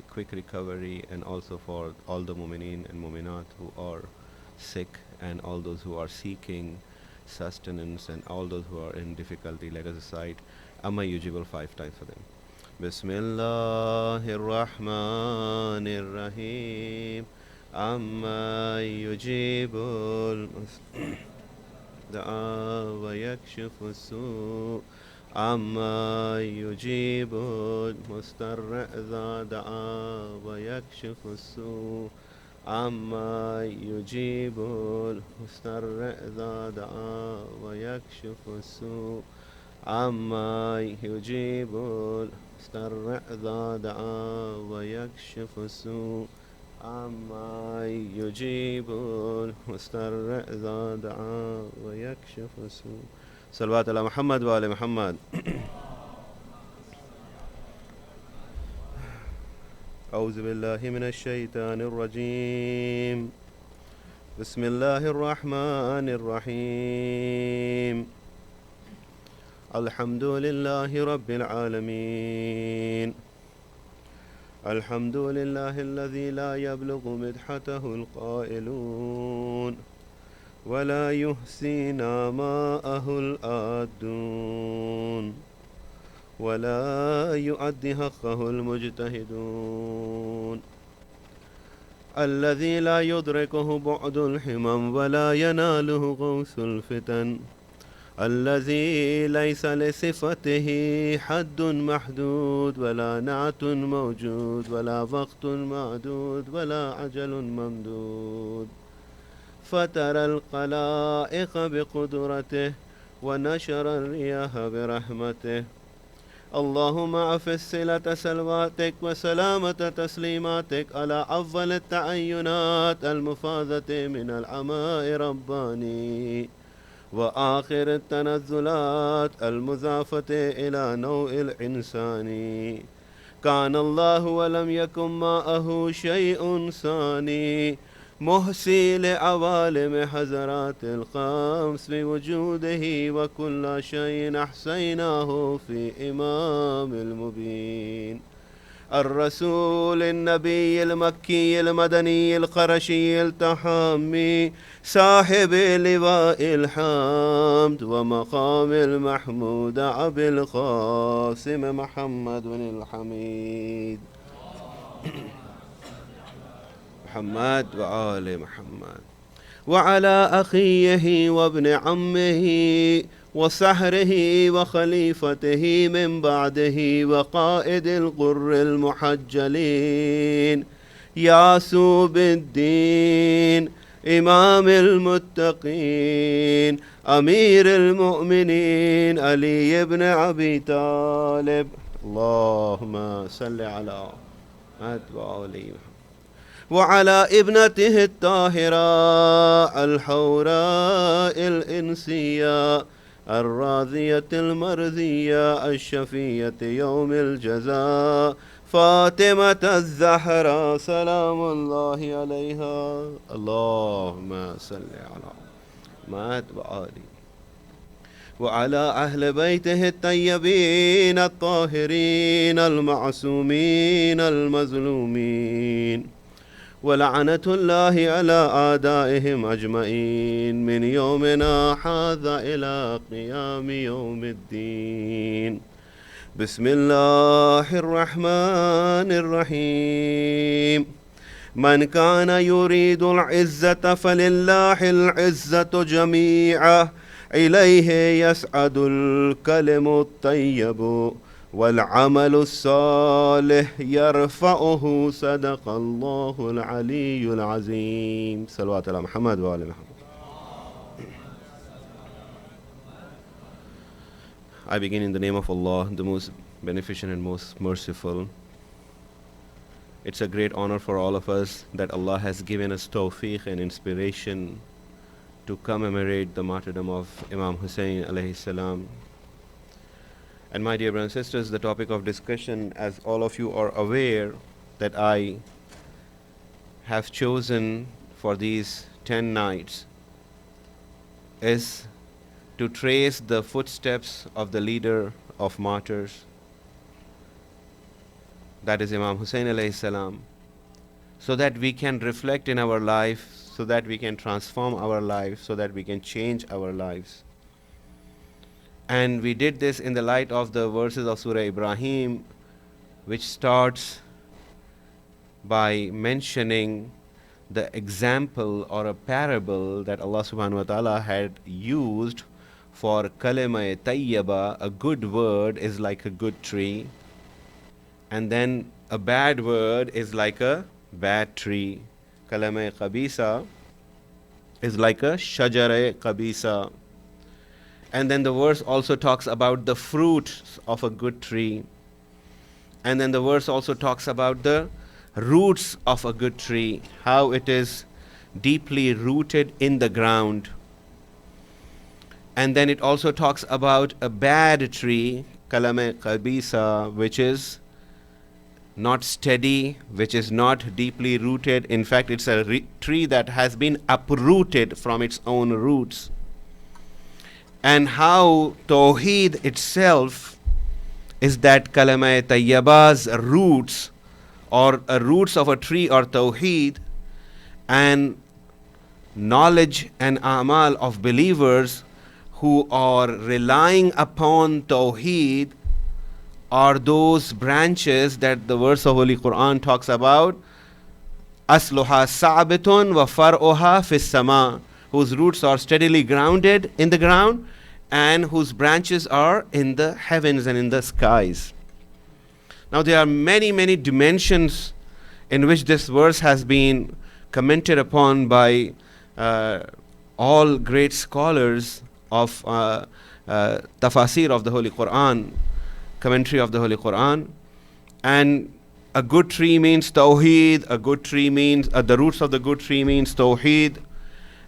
quick recovery, and also for all the mu'mineen and mu'minat who are sick, and all those who are seeking sustenance, and all those who are in difficulty. Let us recite Amma Yujibul 5 times for them. Bismillahir Rahmanir Rahim. Amma Yujibul دعا ويكشف السوء عما يجيب المستر إذا دعا ويكشف السوء عما يجيب المستر إذا دعا ويكشف السوء عما يجيب المستر إذا دعا ويكشف السوء عما يجيب المستر إذا دعا ويكشف السوء. صلوات على محمد وآل محمد. أعوذ بالله من الشيطان الرجيم. بسم الله الرحمن الرحيم. الحمد لله رب العالمين. الحمد لله الذي لا يبلغ مدحته القائلون ولا يحصي نعماءه الآدون ولا يؤدي حقه المجتهدون. الذي لا يدركه بعد الحمم ولا يناله غوث الفتن. الذي ليس لصفته حد محدود ولا نعت موجود ولا وقت معدود ولا عجل ممدود. فترى الخلائق بقدرته ونشر الرياح برحمته. اللهم أفز صلة سلواتك وسلامة تسليماتك على أفضل التعينات المفاضة من العماء رباني، وآخر التنزلات المضافة إلى نوع الإنسان. كان الله ولم يكن معه شيء ثاني، محصي لعوالم حضرات الخمس بوجوده، وكل شيء أحصيناه في إمام المبين. الرسول النبي المكي المدني القرشي التحامي، صاحب لواء الحمد ومقام المحمود، أبي القاسم محمد الحميد. محمد وآل محمد. وعلى أخيه وابن عمه وسحره وخليفته من بعده وقائد الغر المحجلين، ياسوب الدين إمام المتقين أمير المؤمنين علي بن أبي طالب. اللهم صل على محمد وآل محمد. وعلى ابنته الطاهرة الحوراء الإنسية الراضية المرضية الشفية يوم الجزاء، فاطمة الزهراء سلام الله عليها. اللهم صل على محمد وآله. وعلى أهل بيته الطيبين الطاهرين المعصومين المظلومين، ولعنة الله على أعدائهم أجمعين من يومنا هذا إلى قيام يوم الدين. بسم الله الرحمن الرحيم. من كان يريد العزة فلله العزة جميعا، إليه يسعد الكلم الطيب والعمل الصالح يرفعه. صدق الله العلي العظيم. صلوات على محمد وآل محمد. I begin in the name of Allah, the most beneficent and most merciful. It's a great honor for all of us that Allah has given us tawfiq and inspiration to commemorate the martyrdom of Imam Hussein alayhi salam. And my dear brothers and sisters, the topic of discussion, as all of you are aware, that I have chosen for these 10 nights is to trace the footsteps of the leader of martyrs, that is Imam Hussein alayhi salam, so that we can reflect in our life, so that we can transform our lives, so that we can change our lives. And we did this in the light of the verses of Surah Ibrahim, which starts by mentioning the example or a parable that Allah subhanahu wa ta'ala had used for kalima tayyaba. A good word is like a good tree, and then a bad word is like a bad tree. Kalima qabisa is like a shajara qabisa. And then the verse also talks about the fruits of a good tree. And then the verse also talks about the roots of a good tree, how it is deeply rooted in the ground. And then it also talks about a bad tree, kalame kabisa, which is not steady, which is not deeply rooted. In fact, it's a tree that has been uprooted from its own roots. And how Tawheed itself is that kalama tayyaba's roots, or roots of a tree or Tawheed, and knowledge and amal of believers who are relying upon Tawheed are those branches that the verse of Holy Quran talks about. Asluha sabitun wa far'uha fis sama, whose roots are steadily grounded in the ground and whose branches are in the heavens and in the skies. Now there are many, many dimensions in which this verse has been commented upon by all great scholars of tafasir of the Holy Quran, commentary of the Holy Quran. And a good tree means Tawheed, a good tree means, the roots of the good tree means Tawheed.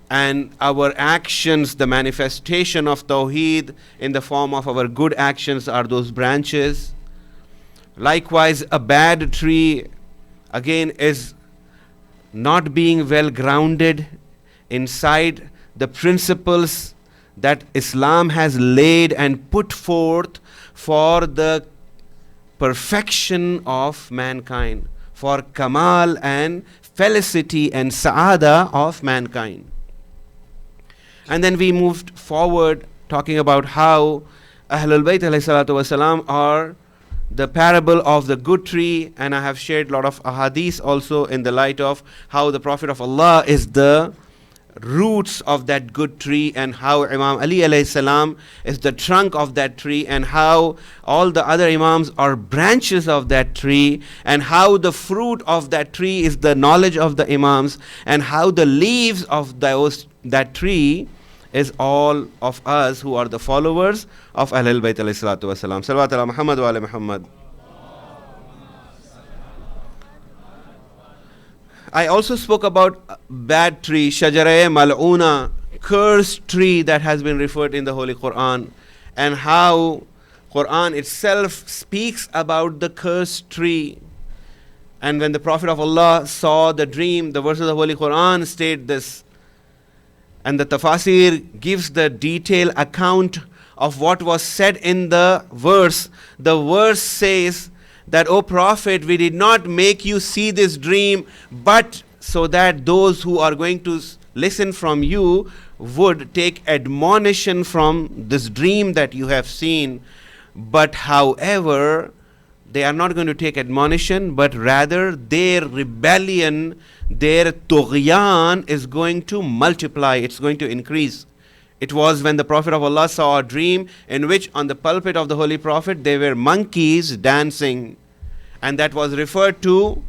And our actions, the manifestation of Tawheed in the form of our good actions, are those branches. Likewise, a bad tree, again, is not being well grounded inside the principles that Islam has laid and put forth for the perfection of mankind, for kamal and felicity and sa'ada of mankind. And then we moved forward talking about how Ahlul Bayt alayhi salatu wasalam are the parable of the good tree, and I have shared a lot of ahadith also in the light of how the Prophet of Allah is the roots of that good tree, and how Imam Ali alayhi salam is the trunk of that tree, and how all the other Imams are branches of that tree, and how the fruit of that tree is the knowledge of the Imams, and how the leaves of that tree is all of us who are the followers of Ahlul Bayt alayhi salatu wasalam. Salawat ala Muhammad wa ala Muhammad. I also spoke about bad tree, shajaraya mal'una, cursed tree that has been referred in the Holy Quran, and how Quran itself speaks about the cursed tree. And when the Prophet of Allah saw the dream, the verses of the Holy Quran state this. And the tafasir gives the detailed account of what was said in the verse. The verse says that, O Prophet, we did not make you see this dream, but so that those who are going to listen from you would take admonition from this dream that you have seen. But however, they are not going to take admonition, but rather their rebellion, their tughyan is going to multiply, it's going to increase. It was when the Prophet of Allah saw a dream in which on the pulpit of the Holy Prophet there were monkeys dancing, and that was referred to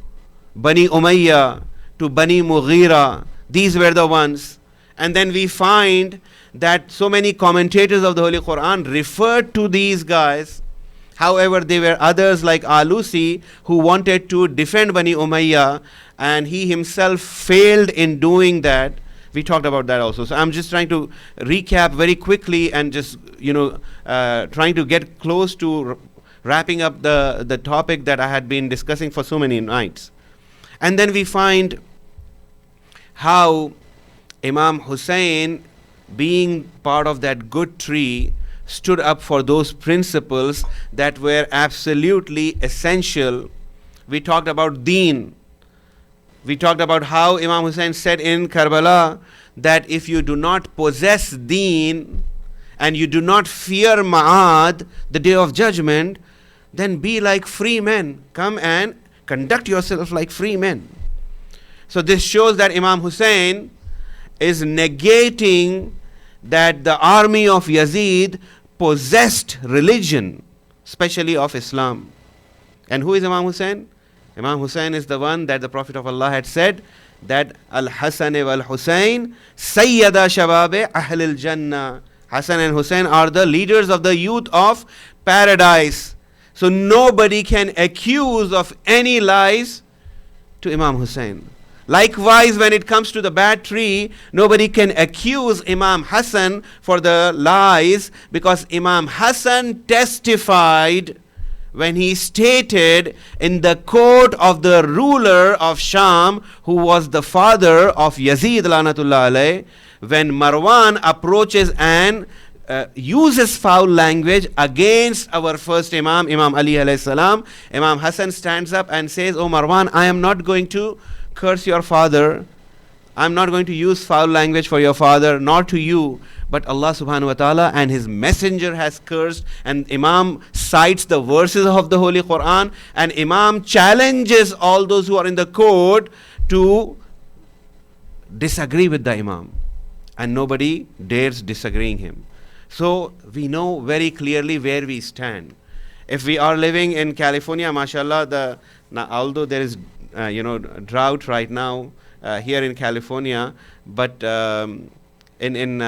Bani Umayyah, to Bani Mughira. These were the ones. And then we find that so many commentators of the Holy Quran referred to these guys. However, there were others like Alusi who wanted to defend Bani Umayyah, and he himself failed in doing that. We talked about that also. So I'm just trying to recap very quickly and just, trying to get close to wrapping up the topic that I had been discussing for so many nights. And then we find how Imam Hussein, being part of that good tree, stood up for those principles that were absolutely essential We talked about deen. We talked about how Imam Hussein said in Karbala that if you do not possess deen and you do not fear Ma'ad, the day of judgment, then be like free men. Come and conduct yourself like free men. So this shows that Imam Hussein is negating that the army of Yazid possessed religion, especially of Islam. And who is Imam Hussein? Imam Hussein is the one that the Prophet of Allah had said that Al-Hasan wal-Hussein Sayyada Shababe Ahlil Jannah. Hassan and Hussein are the leaders of the youth of paradise. So nobody can accuse of any lies to Imam Hussein. Likewise, when it comes to the bad tree, nobody can accuse Imam Hassan for the lies, because Imam Hassan testified when he stated in the court of the ruler of Sham, who was the father of Yazid Lanatullah alayh, when Marwan approaches and uses foul language against our first Imam, Imam Ali alayhi salam, Imam Hassan stands up and says, "Oh Marwan, I am not going to curse your father. I'm not going to use foul language for your father, nor to you. But Allah subhanahu wa ta'ala and his messenger has cursed." And Imam cites the verses of the Holy Quran, and Imam challenges all those who are in the court to disagree with the Imam. And nobody dares disagreeing him. So we know very clearly where we stand. If we are living in California, mashallah, although there is drought right now here in California, but in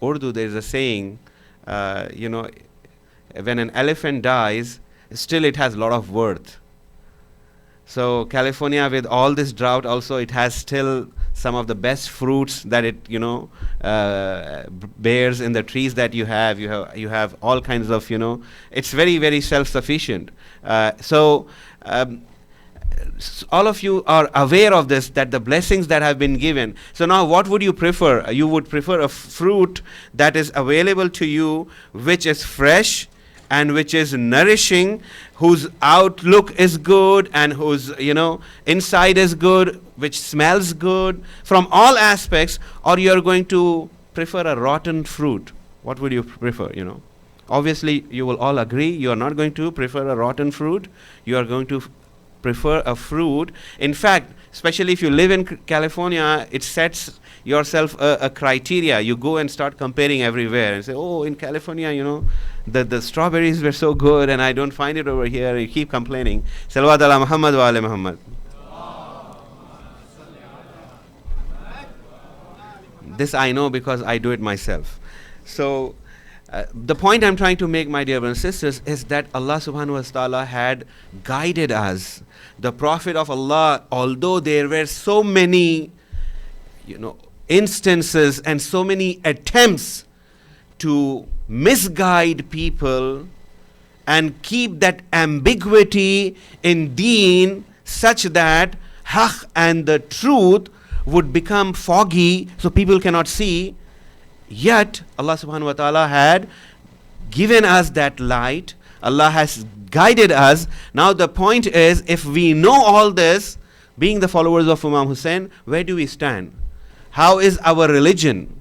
Urdu there is a saying, when an elephant dies, still it has a lot of worth. So California, with all this drought, also it has still some of the best fruits that it bears in the trees that you have. You have all kinds of it's very, very self-sufficient. All of you are aware of this, that the blessings that have been given. So now what would you prefer? You would prefer a fruit that is available to you, which is fresh and which is nourishing, whose outlook is good and whose inside is good, which smells good from all aspects, or you're going to prefer a rotten fruit? What would you prefer? Obviously you will all agree you are not going to prefer a rotten fruit. You are going to prefer a fruit. In fact, especially if you live in California, it sets yourself a criteria. You go and start comparing everywhere and say, "Oh, in California, the strawberries were so good and I don't find it over here." You keep complaining. Salawat ala Muhammad wa ala Muhammad. This I know because I do it myself. So the point I'm trying to make, my dear brothers and sisters, is that Allah subhanahu wa ta'ala had guided us. The Prophet of Allah, although there were so many instances and so many attempts to misguide people and keep that ambiguity in deen such that haqq and the truth would become foggy so people cannot see, yet Allah subhanahu wa ta'ala had given us that light. Allah has guided us. Now the point is, if we know all this, being the followers of Imam Hussein, where do we stand? How is our religion?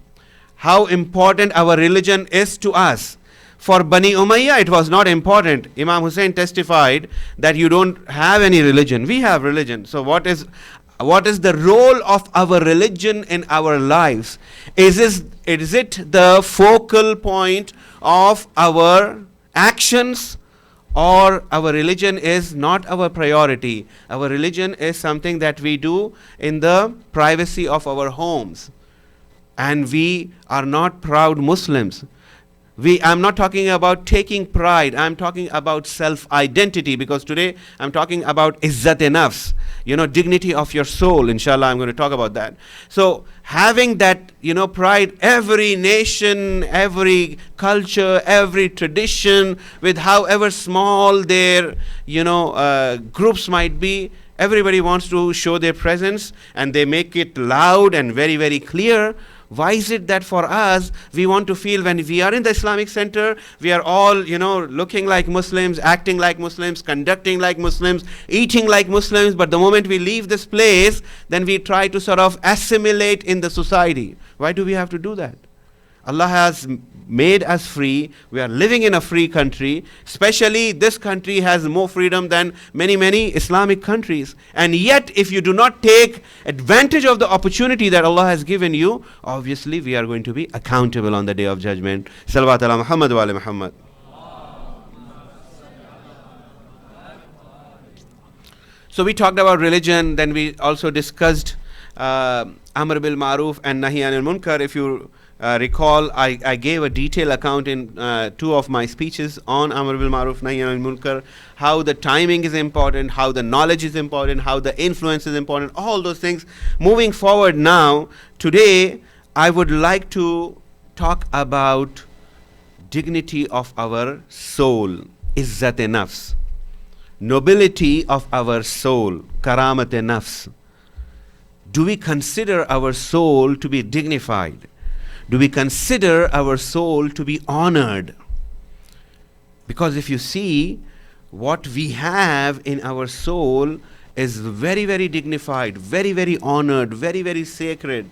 How important our religion is to us? For Bani Umayyah, it was not important. Imam Hussein testified that you don't have any religion. We have religion. So what is the role of our religion in our lives? Is it the focal point of our actions, or our religion is not our priority? Our religion is something that we do in the privacy of our homes, and we are not proud Muslims. I'm not talking about taking pride. I'm talking about self-identity, because today I'm talking about izzat-e-nafs, dignity of your soul. Inshallah, I'm going to talk about that. So having that, pride, every nation, every culture, every tradition, with however small their, groups might be, everybody wants to show their presence, and they make it loud and very, very clear. Why is it that for us, we want to feel when we are in the Islamic center, we are all, looking like Muslims, acting like Muslims, conducting like Muslims, eating like Muslims, but the moment we leave this place, then we try to sort of assimilate in the society. Why do we have to do that? Allah has made us free. We are living in a free country. Especially this country has more freedom than many, many Islamic countries. And yet, if you do not take advantage of the opportunity that Allah has given you, obviously we are going to be accountable on the Day of Judgment. Salawat ala Muhammad wa ala Muhammad. So we talked about religion, then we also discussed Amr bil Maruf and Nahi anil Munkar. If you recall, I gave a detailed account in 2 of my speeches on Amr bil Maruf, Nahi anil Munkar, how the timing is important, how the knowledge is important, how the influence is important, all those things. Moving forward now, today I would like to talk about dignity of our soul, izzat-e nafs, nobility of our soul, karamat-e nafs. Do we consider our soul to be dignified? Do we consider our soul to be honored? Because if you see, what we have in our soul is very, very dignified, very, very honored, very, very sacred.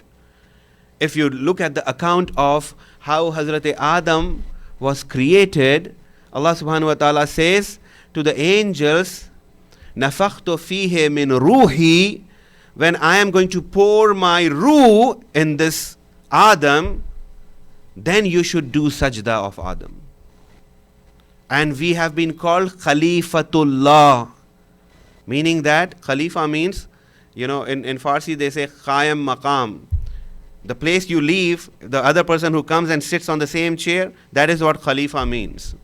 If you look at the account of how Hazrat Adam was created, Allah subhanahu wa ta'ala says to the angels, Nafakhtu fihe min ruhi, when I am going to pour my ruh in this Adam, then you should do sajda of Adam. And we have been called Khalifatullah, meaning that Khalifa means, in Farsi they say Khayam Maqam. The place you leave, the other person who comes and sits on the same chair, that is what Khalifa means.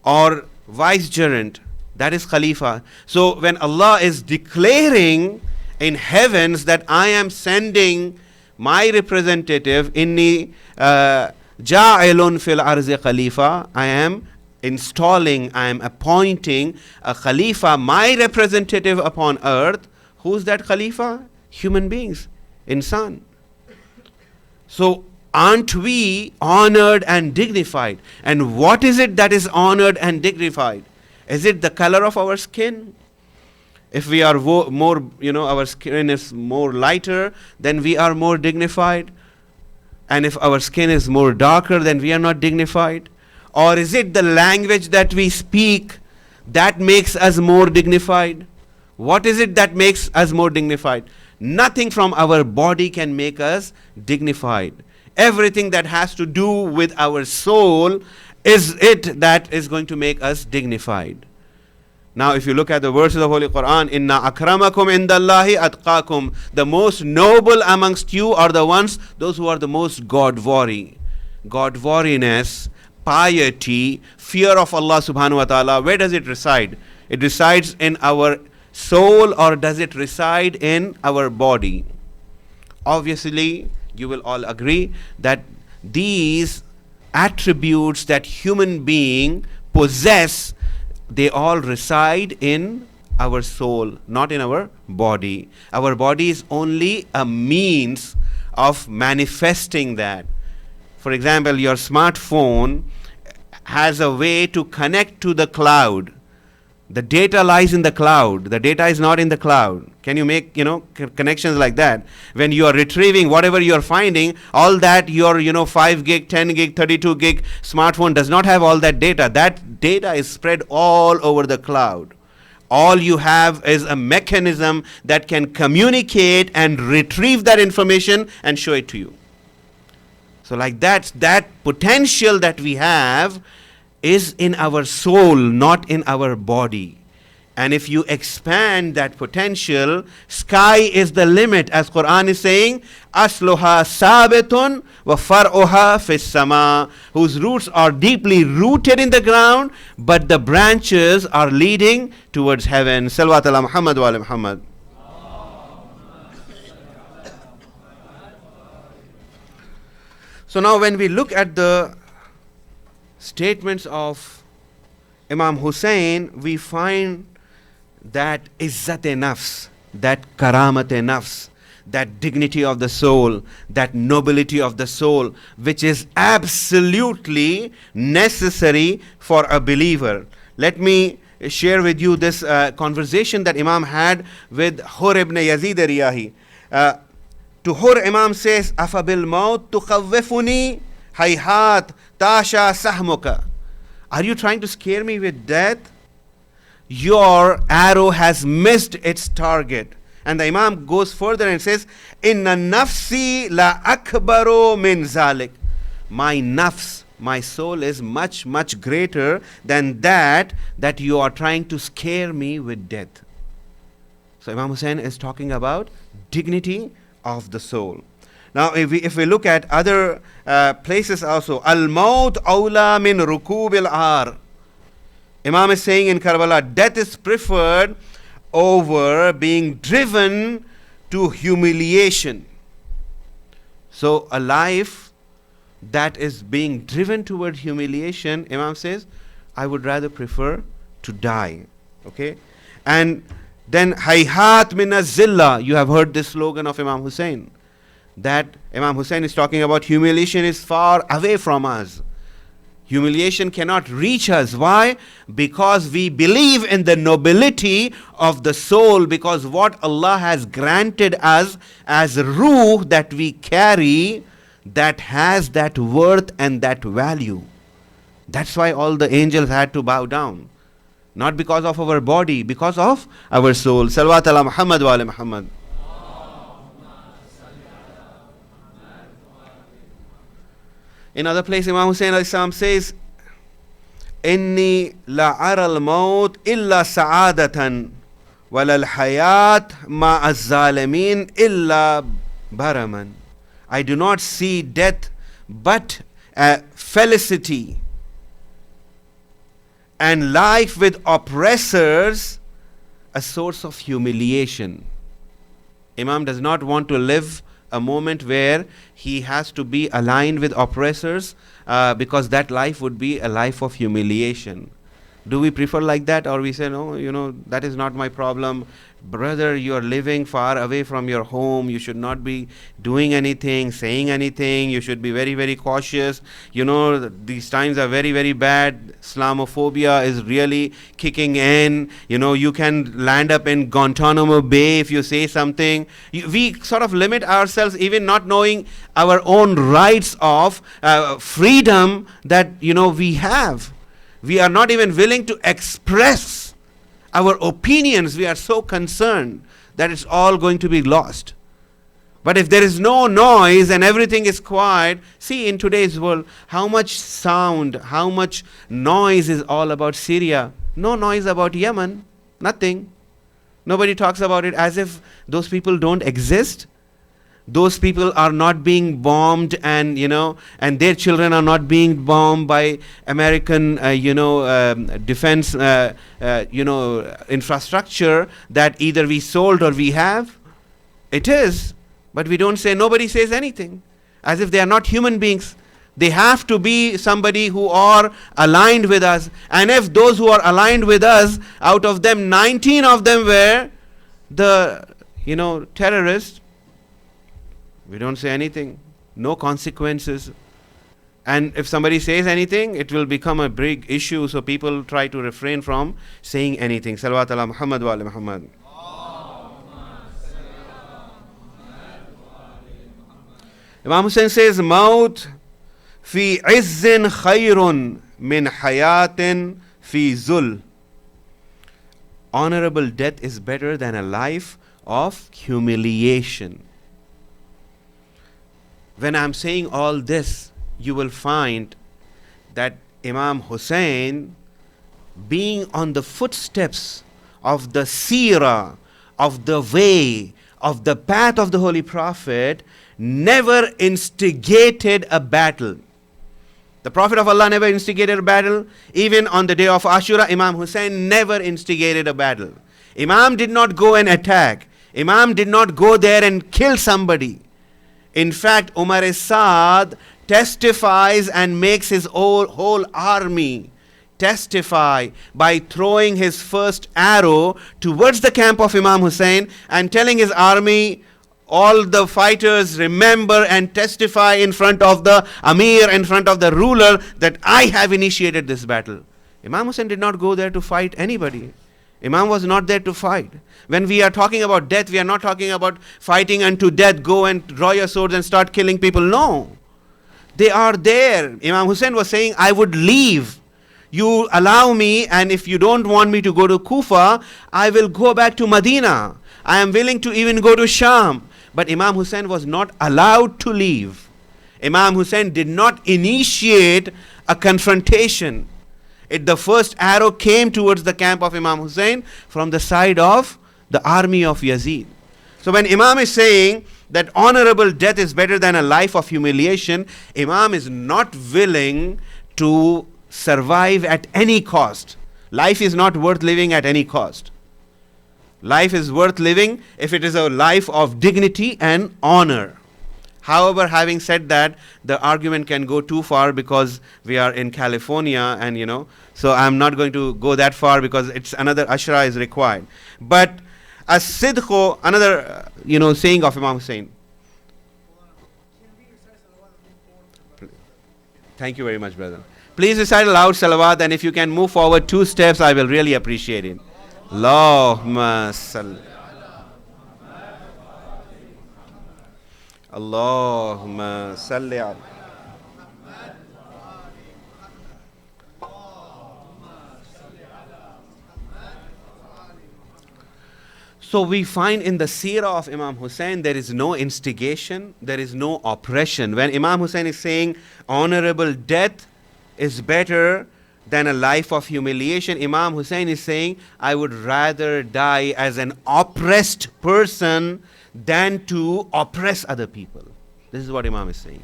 Or vicegerent, that is Khalifa. So when Allah is declaring in heavens that I am sending my representative, inni ja'ilun fil arzi khalifa, I am installing, I am appointing a khalifa, my representative upon earth. Who's that khalifa? Human beings, insan. So aren't we honored and dignified? And what is it that is honored and dignified? Is it the color of our skin? If we are more, our skin is more lighter, then we are more dignified. And if our skin is more darker, then we are not dignified. Or is it the language that we speak that makes us more dignified? What is it that makes us more dignified? Nothing from our body can make us dignified. Everything that has to do with our soul is it that is going to make us dignified. Now, if you look at the verses of Holy Quran, Inna akramakum indallahi atqakum, the most noble amongst you are the ones, those who are the most God-worthy. God-worthiness, piety, fear of Allah subhanahu wa ta'ala, where does it reside? It resides in our soul, or does it reside in our body? Obviously, you will all agree that these attributes that human being possess, they all reside in our soul, not in our body. Our body is only a means of manifesting that. For example, your smartphone has a way to connect to the cloud. The data lies in the cloud. The data is not in the cloud. Can you make, connections like that? When you are retrieving whatever you are finding, all that your, 5 gig, 10 gig, 32 gig smartphone does not have all that data. That data is spread all over the cloud. All you have is a mechanism that can communicate and retrieve that information and show it to you. So like that potential that we have is in our soul, not in our body. And if you expand that potential, sky is the limit, as Quran is saying, asluha sabitun wa far'uha fis sama, whose roots are deeply rooted in the ground, but the branches are leading towards heaven. Salawat ala Muhammad wa ala Muhammad. So now when we look at the statements of Imam Hussein, we find that izzat-e nafs, that karamat-e nafs, that dignity of the soul, that nobility of the soul, which is absolutely necessary for a believer. Let me share with you this conversation that Imam had with Hur ibn Yazid Riyahi. To Hur, Imam says, "Afabil maut tukhawwifuni hayhat tasha sahmuka." Are you trying to scare me with death? Your arrow has missed its target. And the Imam goes further and says, "Inna nafsi la akbaru min zalik." My nafs, my soul is much, much greater than that you are trying to scare me with death. So Imam Hussein is talking about dignity of the soul. Now if we look at other places also, al-maut awla min rukub al-ar. Imam is saying in Karbala, death is preferred over being driven to humiliation. So a life that is being driven toward humiliation, Imam says, I would rather prefer to die. Okay? And then hayhat min az-zilla. You have heard this slogan of Imam Hussein, that Imam Hussein is talking about humiliation is far away from us. Humiliation cannot reach us. Why? Because we believe in the nobility of the soul, because what Allah has granted us as ruh that we carry, that has that worth and that value. That's why all the angels had to bow down. Not because of our body, because of our soul. Salawat ala Muhammad wa ala Muhammad. In other place, Imam Hussein alayhi salam says, "Inni la ara al-maut illa sa'adatan, wa lal hayat ma az-zalimin illa baraman." I do not see death but felicity, and life with oppressors a source of humiliation. Imam does not want to live a moment where he has to be aligned with oppressors, because that life would be a life of humiliation. Do we prefer like that, or we say, no, that is not my problem. Brother, you are living far away from your home. You should not be doing anything, saying anything. You should be very, very cautious. These times are very, very bad. Islamophobia is really kicking in. You can land up in Guantanamo Bay if you say something. We sort of limit ourselves, even not knowing our own rights of freedom that, we have. We are not even willing to express our opinions. We are so concerned that it's all going to be lost. But if there is no noise and everything is quiet, see in today's world, how much sound, how much noise is all about Syria. No noise about Yemen, nothing. Nobody talks about it as if those people don't exist. Those people are not being bombed, and and their children are not being bombed by American defense infrastructure that either we sold or we have. It is, but we don't say, nobody says anything, as if they are not human beings. They have to be somebody who are aligned with us, and if those who are aligned with us, out of them 19 of them were the terrorists, we don't say anything, no consequences. And if somebody says anything, it will become a big issue, so people try to refrain from saying anything. Salawat ala Muhammad wa ala Muhammad. Imam Hussein says, "Maut fi izzin khayrun min hayatin fi zul." Honorable death is better than a life of humiliation. When I'm saying all this, you will find that Imam Hussein, being on the footsteps of the seerah, of the way, of the path of the Holy Prophet, never instigated a battle. The Prophet of Allah never instigated a battle. Even on the day of Ashura, Imam Hussein never instigated a battle. Imam did not go and attack. Imam did not go there and kill somebody. In fact, Umar Saad testifies and makes his whole army testify by throwing his first arrow towards the camp of Imam Hussein and telling his army, all the fighters remember and testify in front of the Amir, in front of the ruler, that I have initiated this battle. Imam Hussein did not go there to fight anybody. Imam was not there to fight. When we are talking about death, we are not talking about fighting unto death, go and draw your swords and start killing people. No. They are there. Imam Hussein was saying, I would leave. You allow me, and if you don't want me to go to Kufa, I will go back to Medina. I am willing to even go to Sham. But Imam Hussein was not allowed to leave. Imam Hussein did not initiate a confrontation. The first arrow came towards the camp of Imam Hussein from the side of the army of Yazid. So when Imam is saying that honorable death is better than a life of humiliation, Imam is not willing to survive at any cost. Life is not worth living at any cost. Life is worth living if it is a life of dignity and honor. However, having said that, the argument can go too far because we are in California, and so I'm not going to go that far because it's another ashra is required. But as-sidqu, another saying of Imam Hussein. Thank you very much, brother. Please recite aloud salawat, and if you can move forward 2 steps, I will really appreciate it. Allahumma salli. Allahumma salli ala. So we find in the seerah of Imam Hussein, there is no instigation, there is no oppression. When Imam Hussein is saying honorable death is better than a life of humiliation, Imam Hussein is saying, I would rather die as an oppressed person than to oppress other people. This is what Imam is saying.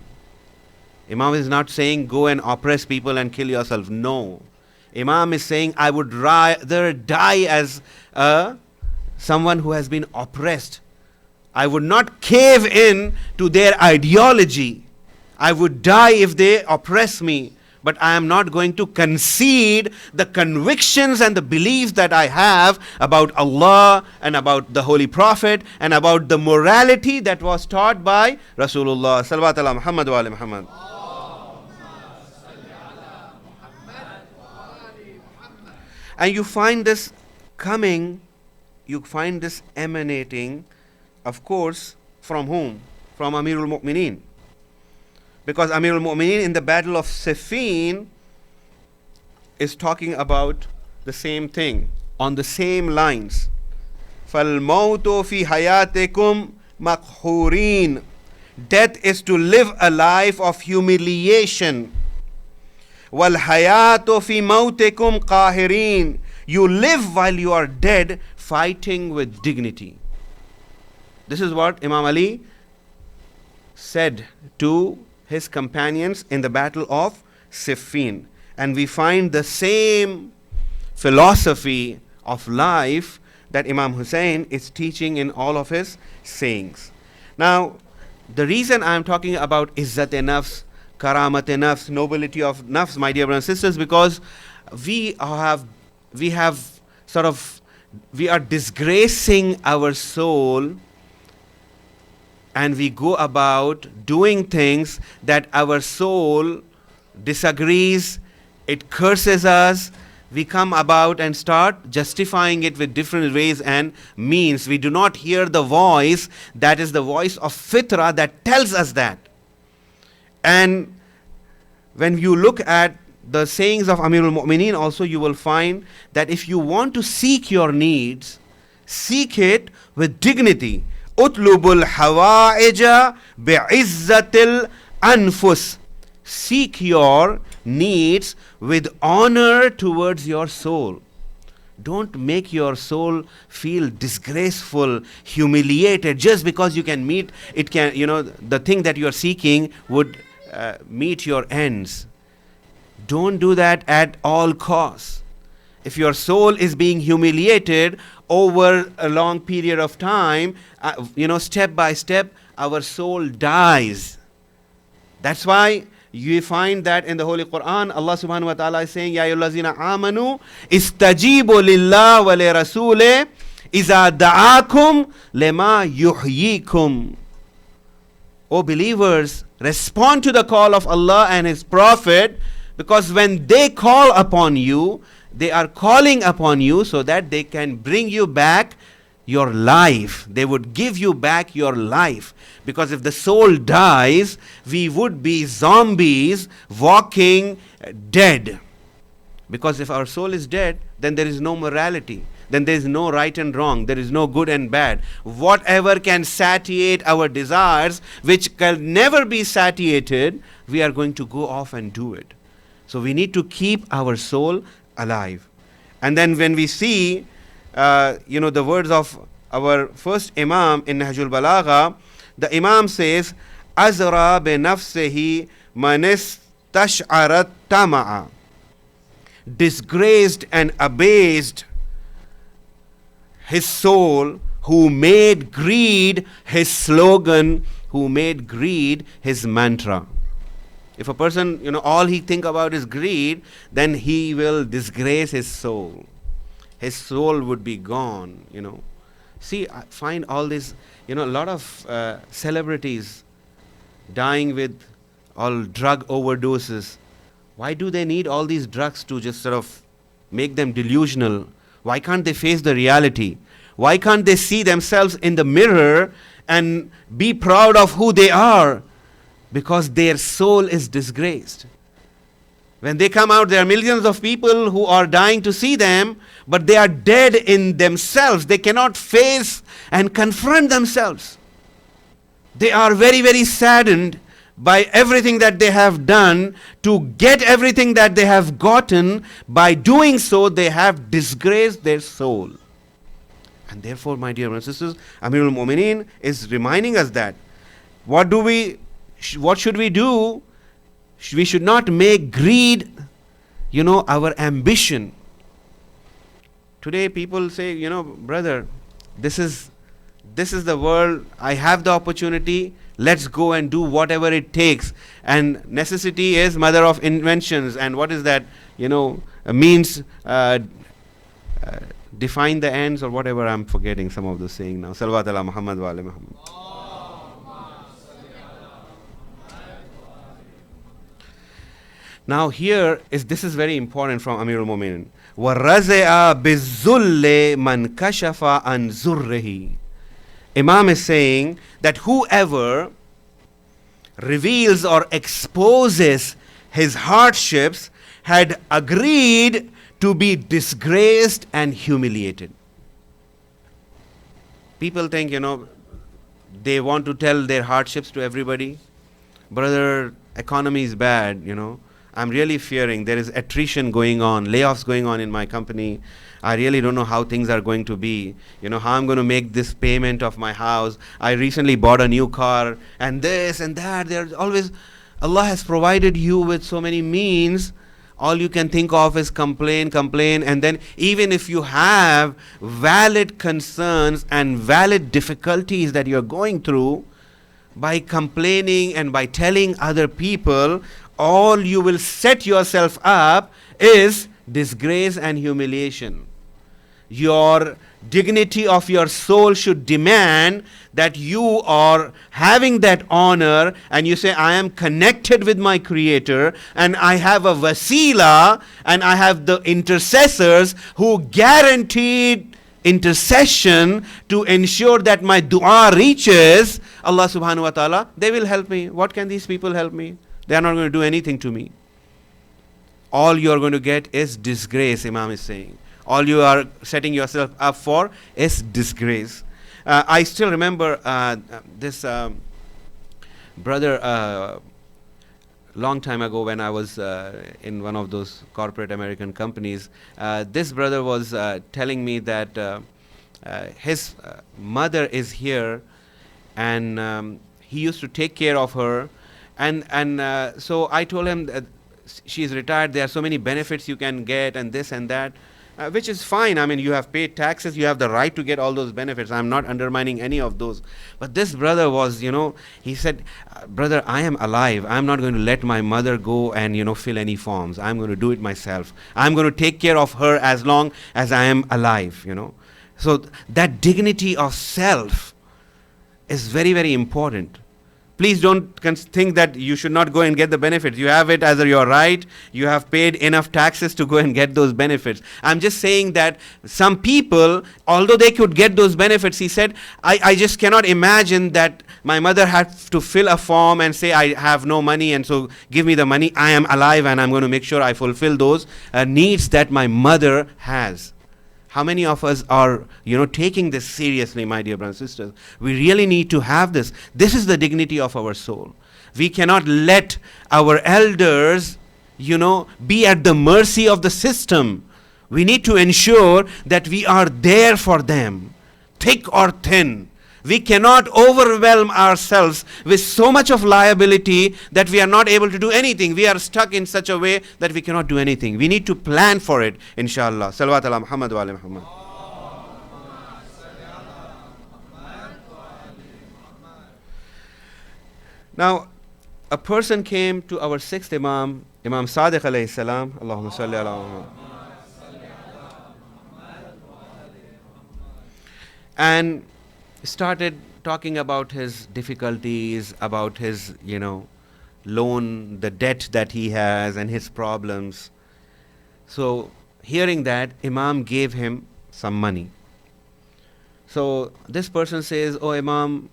Imam is not saying go and oppress people and kill yourself. No. Imam is saying I would rather die as someone who has been oppressed. I would not cave in to their ideology. I would die if they oppress me. But I am not going to concede the convictions and the beliefs that I have about Allah and about the Holy Prophet and about the morality that was taught by Rasulullah. Salawat ala Muhammad wa ali Muhammad. And you find this coming, you find this emanating, of course, from whom? From Amirul Mu'mineen. Because Amirul Mu'mineen in the battle of Siffin is talking about the same thing, on the same lines. فَالْمَوْتُ فِي حَيَاتِكُمْ مَقْحُورِينَ. Death is to live a life of humiliation. وَالْحَيَاةُ فِي مَوْتِكُمْ قَاهِرِينَ. You live while you are dead, fighting with dignity. This is what Imam Ali said to his companions in the battle of Siffin. And we find the same philosophy of life that Imam Hussein is teaching in all of his sayings. Now, the reason I am talking about izzat-e-nafs, karamat-e-nafs, nobility of nafs, my dear brothers and sisters, because we are disgracing our soul, and we go about doing things that our soul disagrees, it curses us. We come about and start justifying it with different ways and means. We do not hear the voice that is the voice of fitra that tells us that. And when you look at the sayings of Amirul Mu'mineen also, you will find that if you want to seek your needs, seek it with dignity. Utlubul hawaija bi'izzatil anfus. Seek your needs with honor towards your soul. Don't make your soul feel disgraceful, humiliated, just because you can meet it. The thing that you are seeking would meet your ends. Don't do that at all costs. If your soul is being humiliated over a long period of time, step by step, our soul dies. That's why you find that in the Holy Quran, Allah subhanahu wa ta'ala is saying, Ya ayyuhallazina amanu, istajibu lillah wa li rasule, إِذَا دَعَاكُمْ لَمَا يُحْيِيكُمْ. O believers, respond to the call of Allah and His Prophet, because when they call upon you, they are calling upon you so that they can bring you back your life. They would give you back your life. Because if the soul dies, we would be zombies walking dead. Because if our soul is dead, then there is no morality. Then there is no right and wrong. There is no good and bad. Whatever can satiate our desires, which can never be satiated, we are going to go off and do it. So we need to keep our soul alive. And then when we see, the words of our first Imam in Nahjul Balagha, the Imam says, Azra bi nafsihi manis tash'arat tama'a. Disgraced and abased his soul, who made greed his slogan, who made greed his mantra. If a person, all he think about is greed, then he will disgrace his soul. His soul would be gone, See, I find all this, a lot of celebrities dying with all drug overdoses. Why do they need all these drugs to just sort of make them delusional? Why can't they face the reality? Why can't they see themselves in the mirror and be proud of who they are? Because their soul is disgraced. When they come out, there are millions of people who are dying to see them, but they are dead in themselves. They cannot face and confront themselves. They are very, very saddened by everything that they have done to get everything that they have gotten. By doing so, they have disgraced their soul. And therefore, my dear brothers and sisters, Amirul Mu'mineen is reminding us that what should we do? We should not make greed, our ambition. Today people say, brother, this is the world. I have the opportunity. Let's go and do whatever it takes. And necessity is mother of inventions. And what is that? Means define the ends or whatever. I'm forgetting some of the saying now. Salawat ala Muhammad wa ala Muhammad. Now this is very important from Amirul Mu'minin. وَرَزَيَا بِالذُّلِّ مَنْ كَشَفَ عَنْ زُرِّهِ. Imam is saying that whoever reveals or exposes his hardships had agreed to be disgraced and humiliated. People think, they want to tell their hardships to everybody. Brother, economy is bad, I'm really fearing there is attrition going on, layoffs going on in my company. I really don't know how things are going to be, how I'm going to make this payment of my house. I recently bought a new car and this and that. There's always, Allah has provided you with so many means. All you can think of is complain. And then even if you have valid concerns and valid difficulties that you're going through, by complaining and by telling other people, all you will set yourself up is disgrace and humiliation. Your dignity of your soul should demand that you are having that honor and you say, I am connected with my Creator and I have a wasila and I have the intercessors who guaranteed intercession to ensure that my dua reaches Allah subhanahu wa ta'ala. They will help me. What can these people help me? They are not going to do anything to me. All you are going to get is disgrace, Imam is saying. All you are setting yourself up for is disgrace. I still remember this brother long time ago when I was in one of those corporate American companies. This brother was telling me that his mother is here and he used to take care of her. And so I told him that she is retired. There are so many benefits you can get and this and that. Which is fine. I mean, you have paid taxes. You have the right to get all those benefits. I'm not undermining any of those. But this brother was, he said, brother, I am alive. I'm not going to let my mother go and, fill any forms. I'm going to do it myself. I'm going to take care of her as long as I am alive, So that dignity of self is very, very important. Please don't think that you should not go and get the benefits. You have it as your right. You have paid enough taxes to go and get those benefits. I'm just saying that some people, although they could get those benefits, he said, I just cannot imagine that my mother had to fill a form and say, I have no money, and so give me the money. I am alive and I'm going to make sure I fulfill those needs that my mother has. How many of us are, taking this seriously, my dear brothers and sisters? We really need to have this. This is the dignity of our soul. We cannot let our elders, be at the mercy of the system. We need to ensure that we are there for them, thick or thin. We cannot overwhelm ourselves with so much of liability that we are not able to do anything. We are stuck in such a way that we cannot do anything. We need to plan for it, inshallah. Salawat ala Muhammad wa ala Muhammad. Now, a person came to our sixth Imam, Imam Sadiq alayhi salam, Allahumma salli ala Muhammad, and started talking about his difficulties, about his, loan, the debt that he has and his problems. So hearing that, Imam gave him some money. So this person says, oh Imam,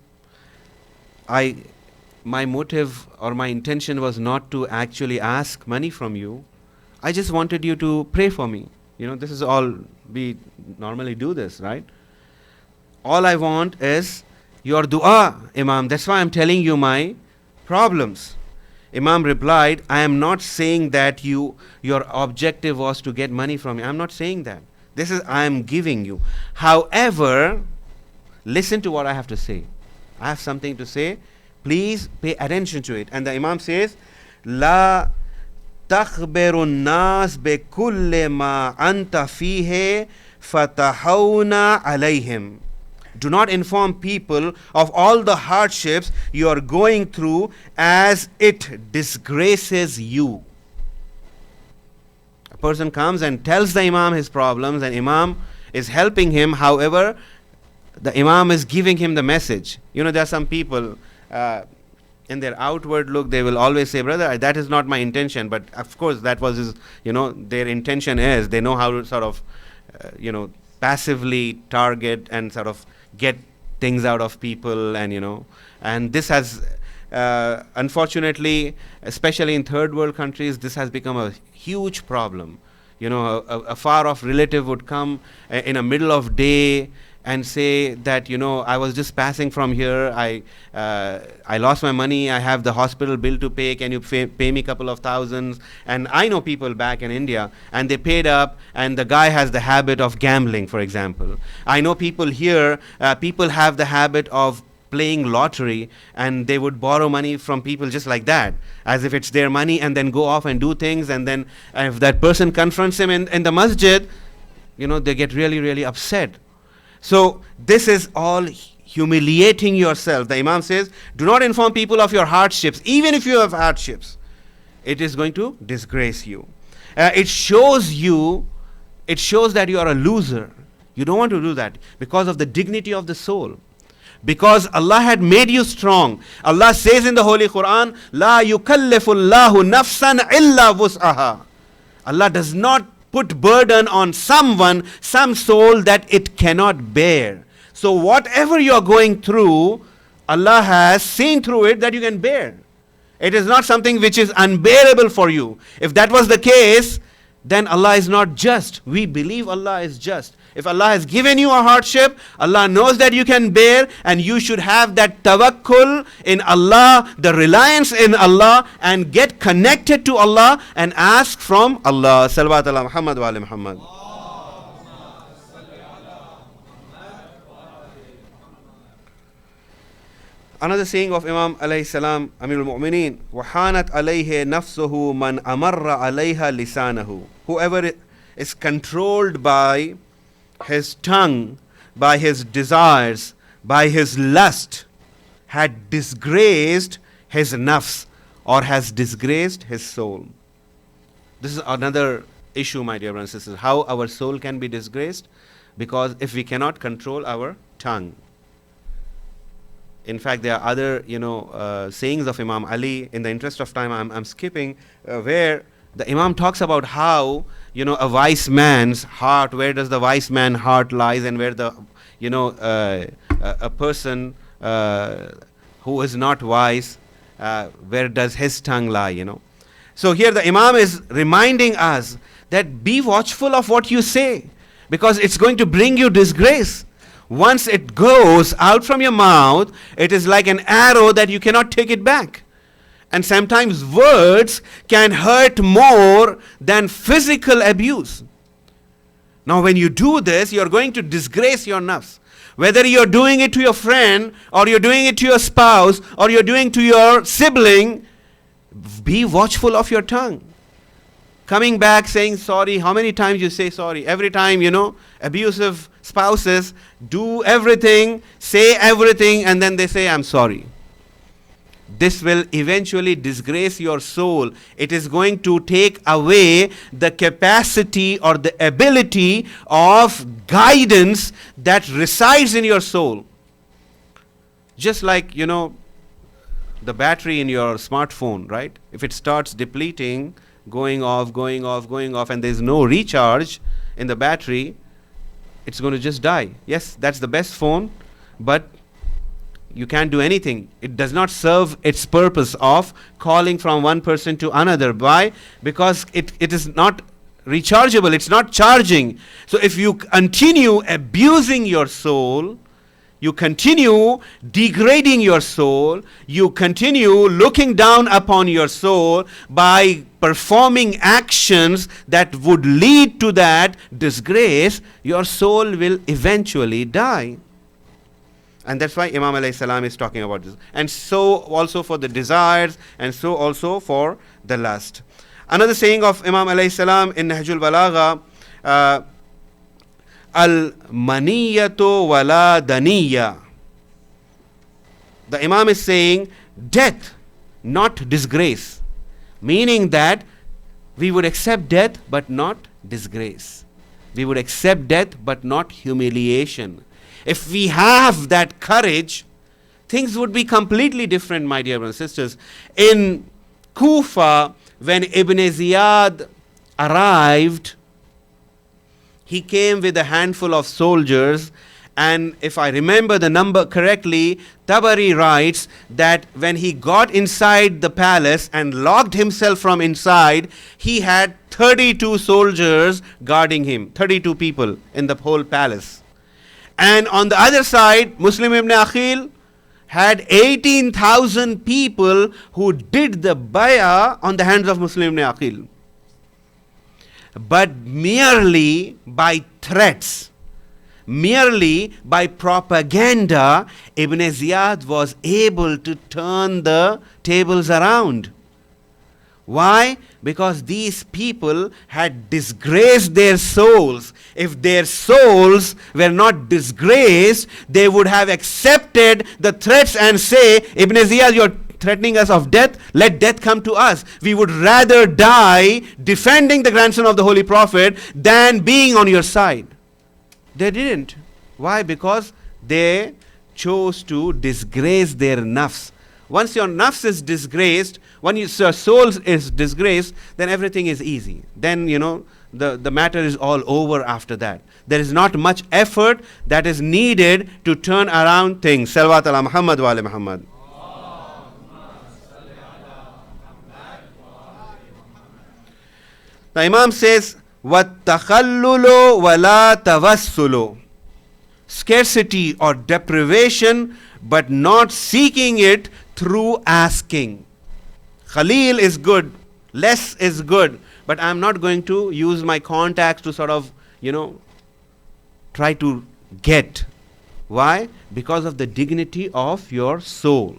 my motive or my intention was not to actually ask money from you. I just wanted you to pray for me. This is all, we normally do this, right? All I want is your dua, Imam. That's why I'm telling you my problems. Imam replied, I am not saying that your objective was to get money from me. I'm not saying that. This is, I am giving you. However, listen to what I have to say. I have something to say. Please pay attention to it. And the Imam says, La takhbiru nas bi kulli ma anta fihe fatahawna alayhim. Do not inform people of all the hardships you are going through as it disgraces you. A person comes and tells the Imam his problems, and Imam is helping him. However, the Imam is giving him the message. There are some people, in their outward look, they will always say, brother, that is not my intention. But of course, that was his, their intention is, they know how to sort of, passively target and sort of get things out of people, and this has, unfortunately, especially in third world countries, this has become a huge problem. A far off relative would come in the middle of day and say that, I was just passing from here, I lost my money, I have the hospital bill to pay, can you pay me a couple of thousands? And I know people back in India, and they paid up, and the guy has the habit of gambling, for example. I know people here, people have the habit of playing lottery, and they would borrow money from people just like that, as if it's their money, and then go off and do things, and then if that person confronts him in the masjid, they get really, really upset. So this is all humiliating yourself. The Imam says, do not inform people of your hardships, even if you have hardships. It is going to disgrace you. It shows that you are a loser. You don't want to do that because of the dignity of the soul. Because Allah had made you strong. Allah says in the Holy Quran, La yukallifu Allahu nafsan illa wus'aha. Allah does not put burden on some soul that it cannot bear. So whatever you are going through, Allah has seen through it that you can bear. It is not something which is unbearable for you. If that was the case, then Allah is not just. We believe Allah is just. If Allah has given you a hardship, Allah knows that you can bear, and you should have that tawakkul in Allah, the reliance in Allah, and get connected to Allah and ask from Allah. Salawat ala Muhammad wa ala Muhammad. Another saying of Imam alayhi salam, Amirul Mu'mineen, وَحَانَتْ عَلَيْهِ نَفْسُهُ مَنْ أَمَرَّ عَلَيْهَا لِسَانَهُ. Whoever is controlled by his tongue, by his desires, by his lust, had disgraced his nafs, or has disgraced his soul. This is another issue, my dear brothers and sisters, how our soul can be disgraced. because if we cannot control our tongue. In fact, there are other, sayings of Imam Ali. In the interest of time, I'm skipping, where the Imam talks about how, a wise man's heart, where does the wise man's heart lies, and where the, a person who is not wise, where does his tongue lie, So here the Imam is reminding us that be watchful of what you say, because it's going to bring you disgrace. Once it goes out from your mouth, it is like an arrow that you cannot take it back. And sometimes words can hurt more than physical abuse. Now when you do this, you're going to disgrace your nafs. Whether you're doing it to your friend, or you're doing it to your spouse, or you're doing it to your sibling, be watchful of your tongue. Coming back saying sorry, how many times you say sorry? Every time, abusive spouses do everything, say everything, and then they say, I'm sorry. This will eventually disgrace your soul. It is going to take away the capacity or the ability of guidance that resides in your soul. Just like, the battery in your smartphone, right? If it starts depleting, going off, and there's no recharge in the battery, it's going to just die. Yes, that's the best phone, but you can't do anything. It does not serve its purpose of calling from one person to another. Why? Because it is not rechargeable, it's not charging. So if you continue abusing your soul, you continue degrading your soul, you continue looking down upon your soul by performing actions that would lead to that disgrace, your soul will eventually die. And that's why Imam alayhi salam is talking about this. And so also for the desires, and so also for the lust. Another saying of Imam alayhi salam in Nahjul Balagha, al-maniyatu wala daniya. The Imam is saying death, not disgrace. Meaning that we would accept death but not disgrace. We would accept death but not humiliation. If we have that courage, things would be completely different, my dear brothers and sisters. In Kufa, when Ibn Ziyad arrived, he came with a handful of soldiers, and if I remember the number correctly, Tabari writes that when he got inside the palace and locked himself from inside, he had 32 soldiers guarding him, 32 people in the whole palace. And on the other side, Muslim ibn Aqil had 18,000 people who did the bay'ah on the hands of Muslim ibn Aqil. But merely by threats, merely by propaganda, Ibn Ziyad was able to turn the tables around. Why? Because these people had disgraced their souls. If their souls were not disgraced, they would have accepted the threats and say, Ibn Ziyad, you're threatening us of death, let death come to us. We would rather die defending the grandson of the Holy Prophet than being on your side. They didn't. Why? Because they chose to disgrace their nafs. Once your nafs is disgraced, when your soul is disgraced, then everything is easy. Then, the matter is all over after that. There is not much effort that is needed to turn around things. Salawat ala Muhammad wa ala Muhammad. The Imam says, وَالتَّخَلُّلُ وَلَا تَوَسُّلُ. Scarcity or deprivation, but not seeking it through asking. Khalil is good, less is good, but I'm not going to use my contacts to sort of, try to get. Why? Because of the dignity of your soul.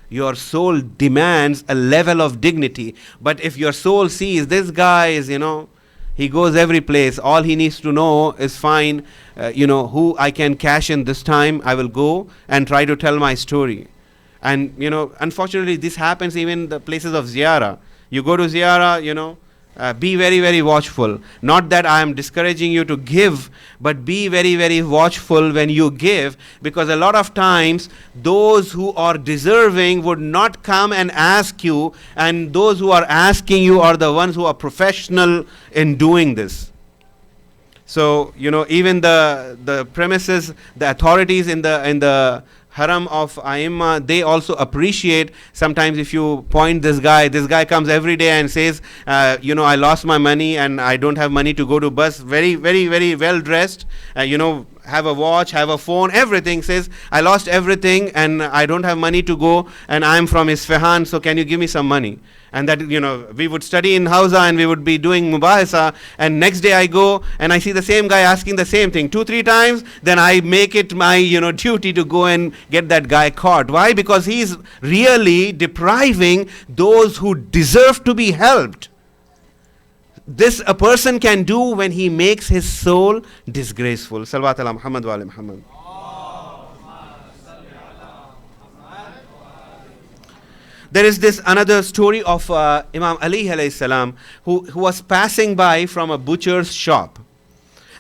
Your soul demands a level of dignity. But if your soul sees this guy is, he goes every place, all he needs to know is fine, who I can cash in this time, I will go and try to tell my story. And, unfortunately, this happens even in the places of ziyarah. You go to ziyarah, be very, very watchful. Not that I am discouraging you to give, but be very, very watchful when you give, because a lot of times those who are deserving would not come and ask you, and those who are asking you are the ones who are professional in doing this. So, even the premises, the authorities in the haram of Aimma, they also appreciate sometimes if you point this guy comes every day and says, I lost my money and I don't have money to go to bus, very, very, very well dressed, have a watch, have a phone, everything, says, I lost everything and I don't have money to go and I'm from Isfahan, so can you give me some money? And that, we would study in Hausa and we would be doing mubahasa, and next day I go and I see the same guy asking the same thing 2-3 times, then I make it my, duty to go and get that guy caught. Why? Because he's really depriving those who deserve to be helped. This a person can do when he makes his soul disgraceful. Salawat ala Muhammad wa ala Muhammad. There is this another story of Imam Ali alayhi salam, who was passing by from a butcher's shop.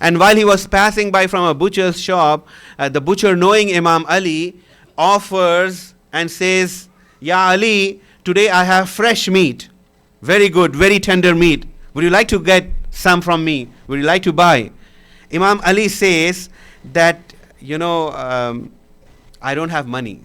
And while he was passing by from a butcher's shop, the butcher, knowing Imam Ali, offers and says, Ya Ali, today I have fresh meat. Very good, very tender meat. Would you like to get some from me? Would you like to buy? Imam Ali says that, I don't have money.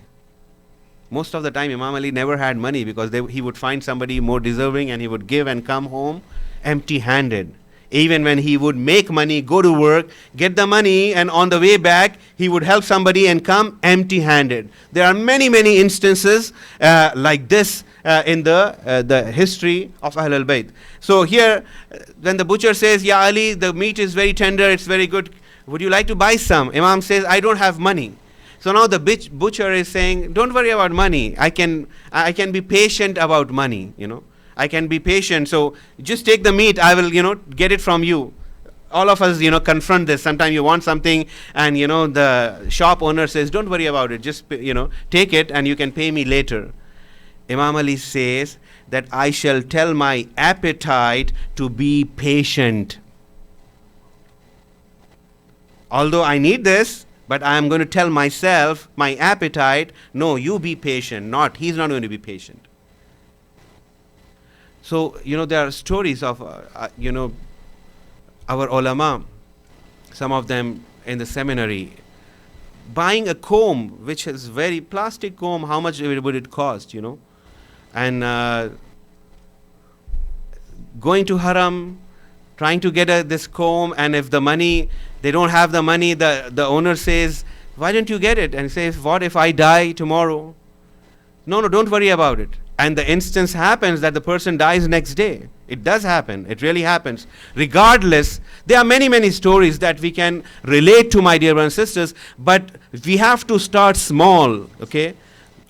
Most of the time, Imam Ali never had money, because he would find somebody more deserving and he would give and come home empty-handed. Even when he would make money, go to work, get the money, and on the way back, he would help somebody and come empty-handed. There are many, many instances like this in the history of Ahlul Bayt. So here, when the butcher says, Ya Ali, the meat is very tender, it's very good, would you like to buy some? Imam says, I don't have money. So now the butcher is saying, don't worry about money. I can be patient about money, I can be patient. So just take the meat. I will, get it from you. All of us, confront this. Sometimes you want something and, the shop owner says, don't worry about it. Just, take it and you can pay me later. Imam Ali says that I shall tell my appetite to be patient. Although I need this, but I am going to tell myself, my appetite, no, you be patient. He's not going to be patient. So, there are stories of, our ulama, some of them in the seminary, buying a comb, which is very plastic comb, how much would it cost, and going to haram, trying to get this comb, and if they don't have the money, the owner says, why don't you get it? And he says, what if I die tomorrow? No, don't worry about it. And the instance happens that the person dies next day. It does happen. It really happens. Regardless, there are many, many stories that we can relate to, my dear brothers and sisters, but we have to start small, okay?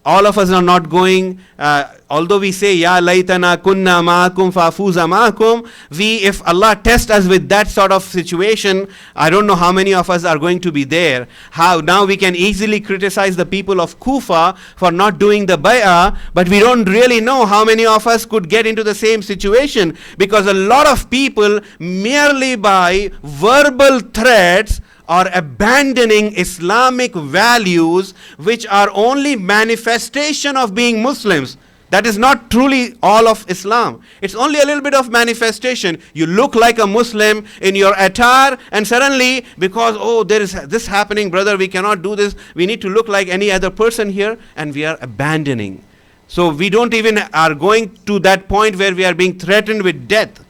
All of us are not going, although we say, Ya laytana kunna ma'akum fafuza ma'akum, if Allah tests us with that sort of situation, I don't know how many of us are going to be there. How now we can easily criticize the people of Kufa for not doing the bay'ah, but we don't really know how many of us could get into the same situation, because a lot of people, merely by verbal threats, are abandoning Islamic values, which are only manifestation of being Muslims. That is not truly all of Islam. It's only a little bit of manifestation. You look like a Muslim in your attire, and suddenly, because, there is this happening, brother, we cannot do this, we need to look like any other person here, and we are abandoning. So we don't even are going to that point where we are being threatened with death.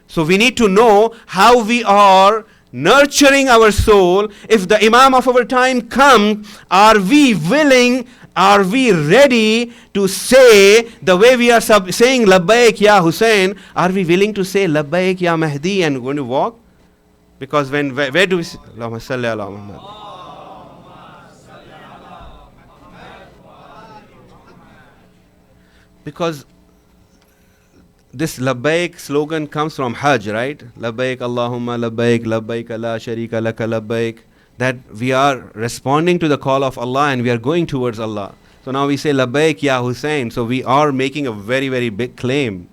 So we need to know how we are nurturing our soul. If the Imam of our time comes, are we willing, are we ready to say the way we are saying Labbaik Ya Hussein? Are we willing to say Labbaik Ya Mahdi and going to walk? Because where do we say Allahumma salli ala Muhammad? Because this Labbaik slogan comes from Hajj, right? Labbaik Allahumma Labbaik, Labbaik la sharika laka Labbaik. That we are responding to the call of Allah and we are going towards Allah. So now we say Labbaik Ya Hussein. So we are making a very, very big claim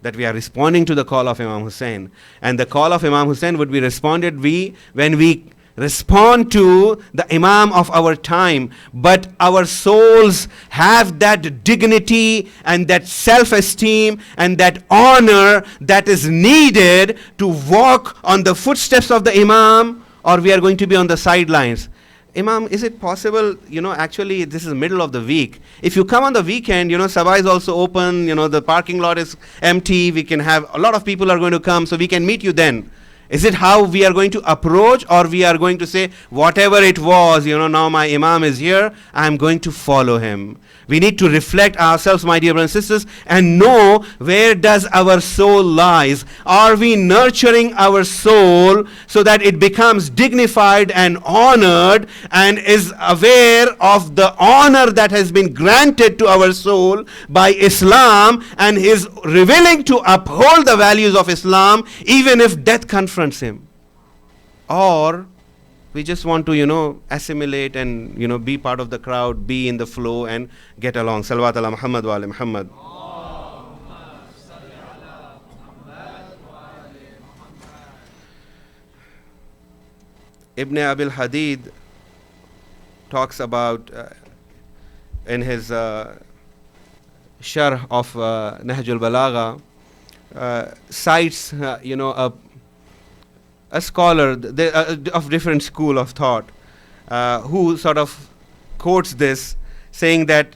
that we are responding to the call of Imam Hussein. And the call of Imam Hussein would be responded when we respond to the Imam of our time, but our souls have that dignity and that self-esteem and that honor that is needed to walk on the footsteps of the Imam, or we are going to be on the sidelines. Imam, is it possible, actually this is middle of the week. If you come on the weekend, SABA is also open, the parking lot is empty, we can have, a lot of people are going to come, so we can meet you then. Is it how we are going to approach, or we are going to say, whatever it was, now my Imam is here, I am going to follow him. We need to reflect ourselves, my dear brothers and sisters, and know where does our soul lies. Are we nurturing our soul so that it becomes dignified and honored and is aware of the honor that has been granted to our soul by Islam, and is willing to uphold the values of Islam even if death confronts him? Or we just want to, assimilate and, be part of the crowd, be in the flow and get along. Salawat ala Muhammad wa ala Muhammad. Ibn Abil Hadid talks about in his sharh of Nahjul Balagha, cites, a scholar of different school of thought who sort of quotes this, saying that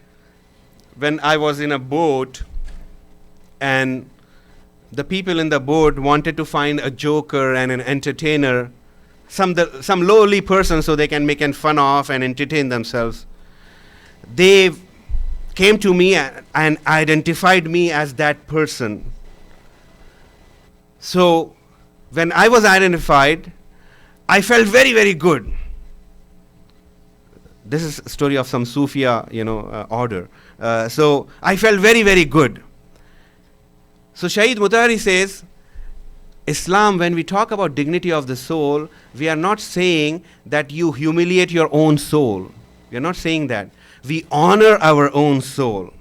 when I was in a boat and the people in the boat wanted to find a joker and an entertainer, some lowly person, so they can make fun of and entertain themselves, they came to me and identified me as that person. So when I was identified, I felt very, very good. This is a story of some Sufia, order. So I felt very, very good. So Shaheed Mutahari says, Islam, when we talk about dignity of the soul, we are not saying that you humiliate your own soul. We are not saying that. We honor our own soul.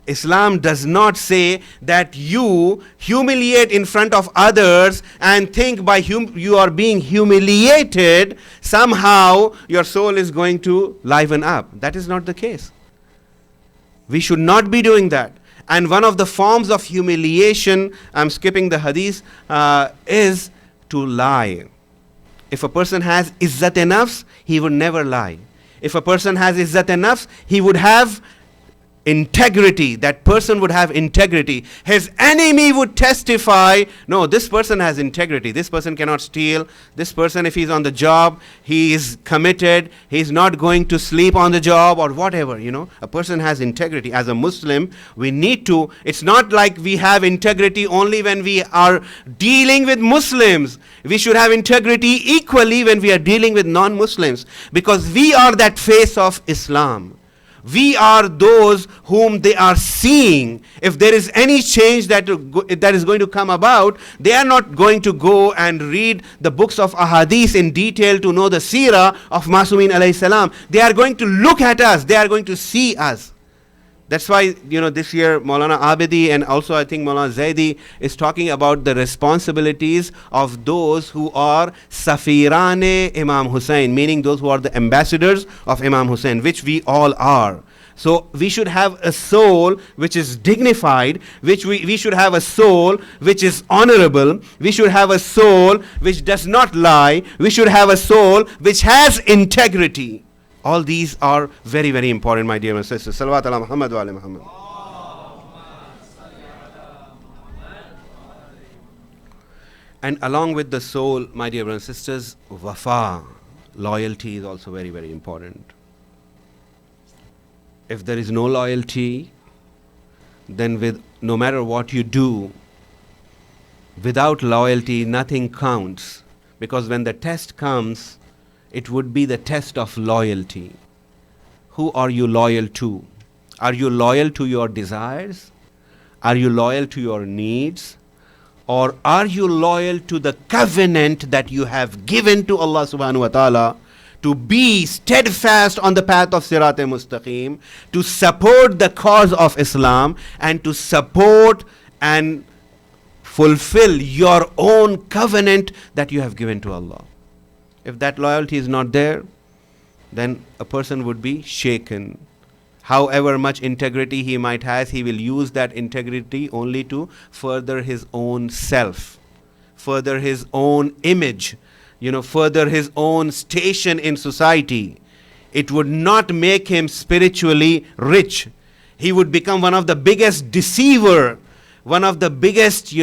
Islam does not say that you humiliate in front of others and think by you are being humiliated, somehow your soul is going to liven up. That is not the case. We should not be doing that. And one of the forms of humiliation, I'm skipping the hadith, is to lie. If a person has izzat-e-nafs, he would never lie. If a person has izzat-e-nafs, he would have integrity. That person would have integrity. His enemy would testify, no, this person has integrity. This person cannot steal. This person, if he's on the job, he is committed. He's not going to sleep on the job or whatever, A person has integrity. As a Muslim, we need to, it's not like we have integrity only when we are dealing with Muslims. We should have integrity equally when we are dealing with non-Muslims, because we are that face of Islam. We are those whom they are seeing. If there is any change that is going to come about, they are not going to go and read the books of ahadith in detail to know the seerah of Masumin alayhi salam. They are going to look at us. They are going to see us. That's why, this year Maulana Abedi and also I think Maulana Zaidi is talking about the responsibilities of those who are Safirane Imam Hussein, meaning those who are the ambassadors of Imam Hussein, which we all are. So we should have a soul which is dignified, we should have a soul which is honorable, we should have a soul which does not lie, we should have a soul which has integrity. All these are very, very important, my dear brothers and sisters. Salawat ala Muhammad wa ala Muhammad. And along with the soul, my dear brothers and sisters, wafa, loyalty is also very, very important. If there is no loyalty, then no matter what you do, without loyalty, nothing counts. Because when the test comes, it would be the test of loyalty. Who are you loyal to? Are you loyal to your desires? Are you loyal to your needs? Or are you loyal to the covenant that you have given to Allah subhanahu wa ta'ala to be steadfast on the path of Sirat-e-Mustaqim, to support the cause of Islam, and to support and fulfill your own covenant that you have given to Allah. If that loyalty is not there, then a person would be shaken. However much integrity he might have, he will use that integrity only to further his own self, further his own image, further his own station in society. It would not make him spiritually rich. He would become one of the biggest deceiver, one of the biggest,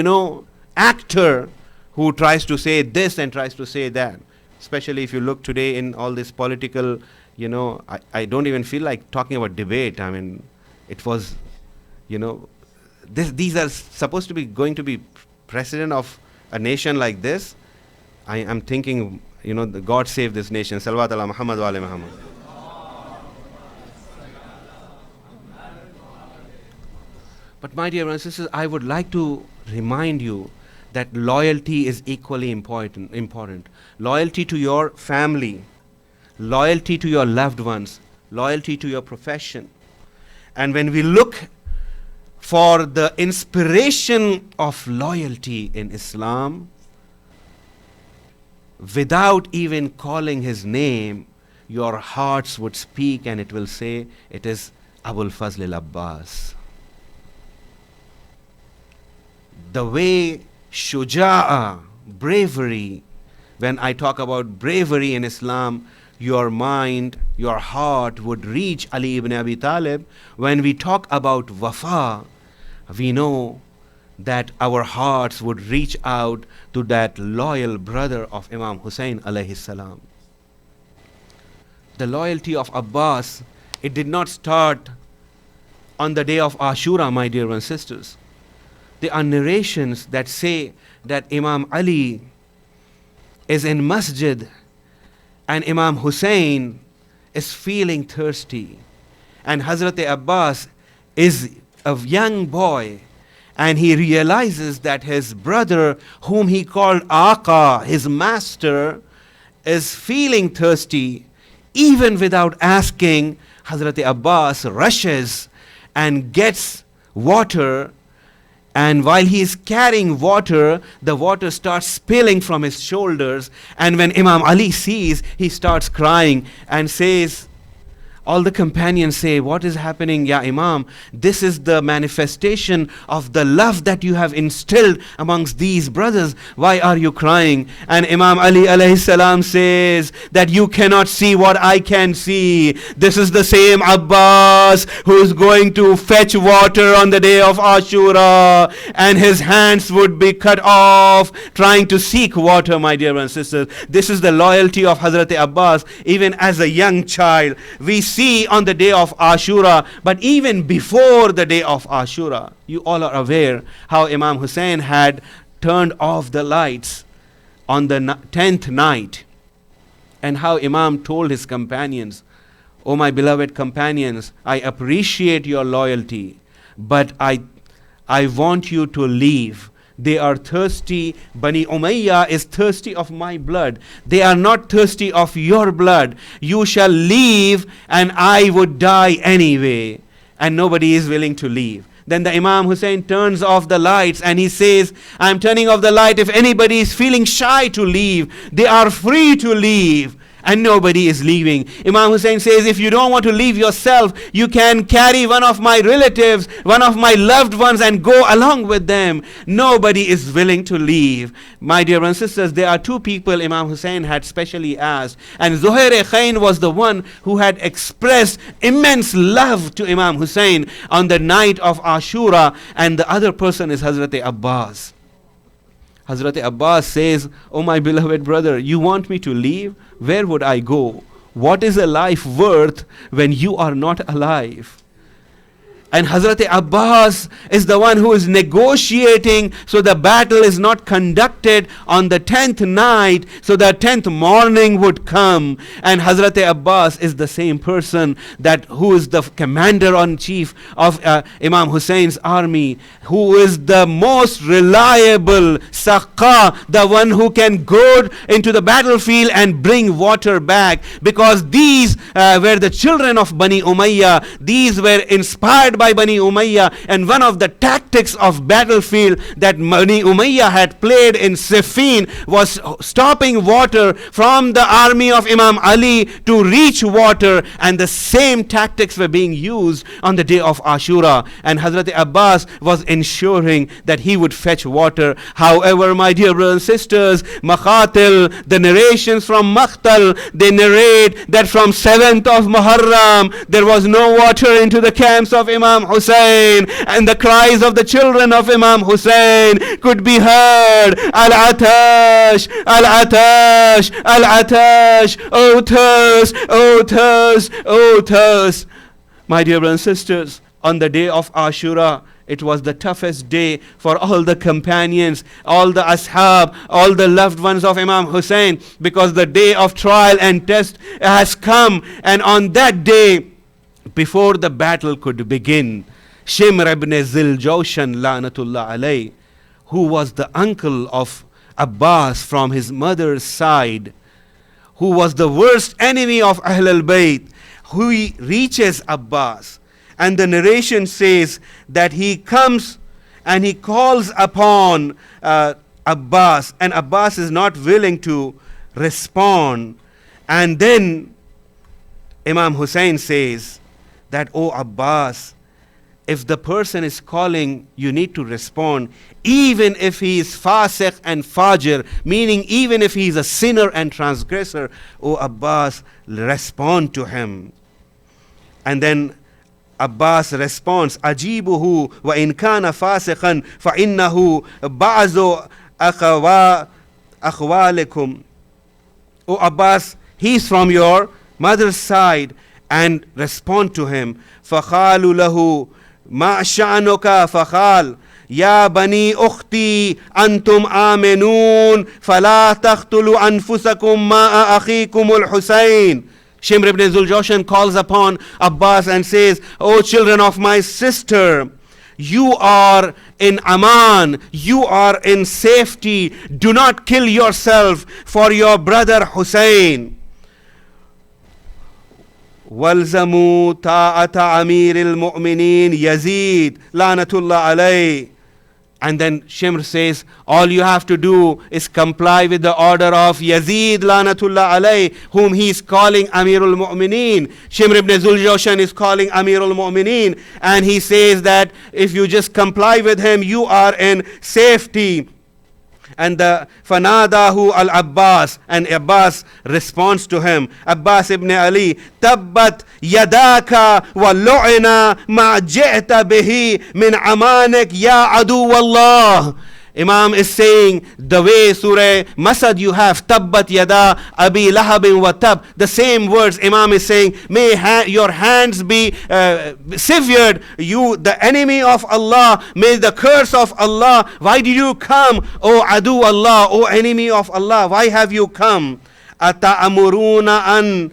actor who tries to say this and tries to say that. Especially if you look today in all this political, I don't even feel like talking about debate. I mean, it was, these are supposed to be going to be president of a nation like this. I am thinking, God save this nation. Salawat ala Muhammad wa ala Muhammad. But my dear brothers and sisters, I would like to remind you that loyalty is equally important. Loyalty to your family, loyalty to your loved ones, loyalty to your profession. And when we look for the inspiration of loyalty in Islam, without even calling his name, your hearts would speak and it will say, it is Abul Fazl al-Abbas. The way shuja'a, bravery, when I talk about bravery in Islam, your mind, your heart would reach Ali ibn Abi Talib. When we talk about wafa, we know that our hearts would reach out to that loyal brother of Imam Hussein alayhi salam. The loyalty of Abbas, it did not start on the day of Ashura, my dear brothers and sisters. There are narrations that say that Imam Ali is in masjid and Imam Hussein is feeling thirsty, and Hazrat Abbas is a young boy, and he realizes that his brother, whom he called Aqa, his master, is feeling thirsty. Even without asking, Hazrat Abbas rushes and gets water. And while he is carrying water, the water starts spilling from his shoulders. And when Imam Ali sees, he starts crying and says, all the companions say, what is happening, Ya Imam? This is the manifestation of the love that you have instilled amongst these brothers. Why are you crying? And Imam Ali alayhi salam says that you cannot see what I can see. This is the same Abbas who is going to fetch water on the day of Ashura, and his hands would be cut off trying to seek water, my dear brothers and sisters. This is the loyalty of Hazrat Abbas. Even as a young child, we see on the day of Ashura, but even before the day of Ashura, you all are aware how Imam Hussein had turned off the lights on the 10th night, and how Imam told his companions, "Oh my beloved companions, I appreciate your loyalty, but I want you to leave. They are thirsty. Bani Umayyah is thirsty of my blood. They are not thirsty of your blood. You shall leave and I would die anyway." And nobody is willing to leave. Then the Imam Hussein turns off the lights and he says, "I'm turning off the light. If anybody is feeling shy to leave, they are free to leave." And nobody is leaving. Imam Hussein says, if you don't want to leave yourself, you can carry one of my relatives, one of my loved ones, and go along with them. Nobody is willing to leave. My dear brothers and sisters, there are two people Imam Hussein had specially asked. And Zuhair Khain was the one who had expressed immense love to Imam Hussein on the night of Ashura. And the other person is Hazrat Abbas. Hazrat Abbas says, "Oh my beloved brother, you want me to leave? Where would I go? What is a life worth when you are not alive?" And Hazrat Abbas is the one who is negotiating so the battle is not conducted on the 10th night, so the 10th morning would come. And Hazrat Abbas is the same person who is the commander-in-chief of Imam Hussein's army, who is the most reliable Saqqa, the one who can go into the battlefield and bring water back. Because these were the children of Bani Umayyah. These were inspired by Bani Umayyah. And one of the tactics of battlefield that Bani Umayyah had played in Siffin was stopping water from the army of Imam Ali to reach water, and the same tactics were being used on the day of Ashura, and Hazrat Abbas was ensuring that he would fetch water. However, my dear brothers and sisters, Makhatil, the narrations from Makhtal, they narrate that from 7th of Muharram there was no water into the camps of Imam Hussein, and the cries of the children of Imam Hussein could be heard. Al-Atash, Al-Atash, Al-Atash, O thirst, O thirst, O thirst. My dear brothers and sisters, on the day of Ashura, it was the toughest day for all the companions, all the ashab, all the loved ones of Imam Hussein, because the day of trial and test has come. And on that day, before the battle could begin, Shimr ibn Ziljawshan La'natullah alayh, who was the uncle of Abbas from his mother's side, who was the worst enemy of Ahl al-Bayt, who reaches Abbas. And the narration says that he comes and he calls upon Abbas, and Abbas is not willing to respond. And then Imam Hussein says that, "O Abbas, if the person is calling, you need to respond, even if he is fasiq and fajr, meaning even if he is a sinner and transgressor. O Abbas, respond to him." And then Abbas responds, "Ajibuhu wa in kana fasiqan fa innahu ba'zu akhwalikum." O Abbas, he's from your mother's side, and respond to him. فَقَالُوا لَهُ مَا شَأْنُكَ فَقَالَ يَا بَنِي أُخْتِي أَنْتُمْ آمِنُونَ فَلَا تَقْتُلُوا أَنفُسَكُمْ مَا أَخِيكُمُ الْحُسَيْنِ. Shimr ibn Zuljawshan calls upon Abbas and says, "O children of my sister, you are in aman, you are in safety. Do not kill yourself for your brother Hussein. وَالْزَمُوا طَاعَةَ أَمِيرِ الْمُؤْمِنِينَ Yazid La'natullah alayh." And then Shimr says, all you have to do is comply with the order of Yazid La'natullah alayh, whom he is calling Amirul Mu'mineen. Shimr ibn Zuljawshan is calling Amirul Mu'mineen, and he says that if you just comply with him, you are in safety. And the Fanadahu al-Abbas, and Abbas responds to him. Abbas ibn Ali, Tabbat yadaka wa lu'ina ma ji'ta bihi min amanik ya adu wallah. Imam is saying, the way Surah Masad you have, Tabbat yada abi lahabin wa tab, the same words Imam is saying, may your hands be severed, you the enemy of Allah, may the curse of Allah. Why did you come, O adu Allah, O enemy of Allah? Why have you come? Ata'amuruna an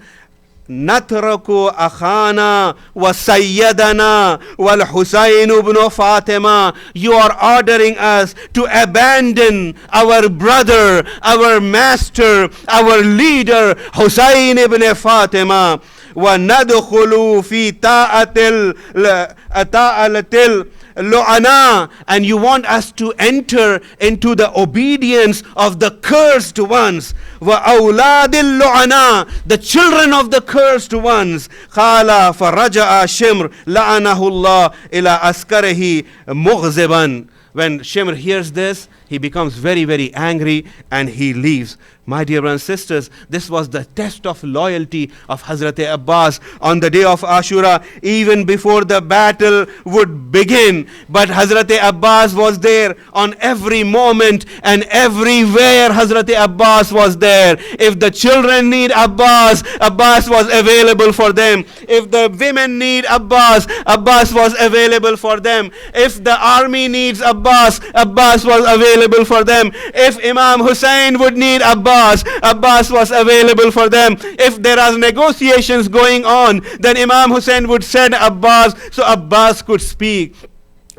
نترك أخانا وسيدنا والحسين ibn Fatima. You are ordering us to abandon our brother, our master, our leader, Hussein ibn Fatima. وندخل في طاعة Lu'ana, and you want us to enter into the obedience of the cursed ones. Wa awladil lu'ana, the children of the cursed ones. Qala faraja'a Shimr la'anahullah ila askarihi mughziban. When Shimr hears this, he becomes very, very angry and he leaves. My dear brothers and sisters, this was the test of loyalty of Hazrat Abbas on the day of Ashura, even before the battle would begin. But Hazrat Abbas was there on every moment, and everywhere Hazrat Abbas was there. If the children need Abbas, Abbas was available for them. If the women need Abbas, Abbas was available for them. If the army needs Abbas, Abbas was available for them. If Imam Hussein would need Abbas, Abbas was available for them. If there are negotiations going on, then Imam Hussein would send Abbas so Abbas could speak.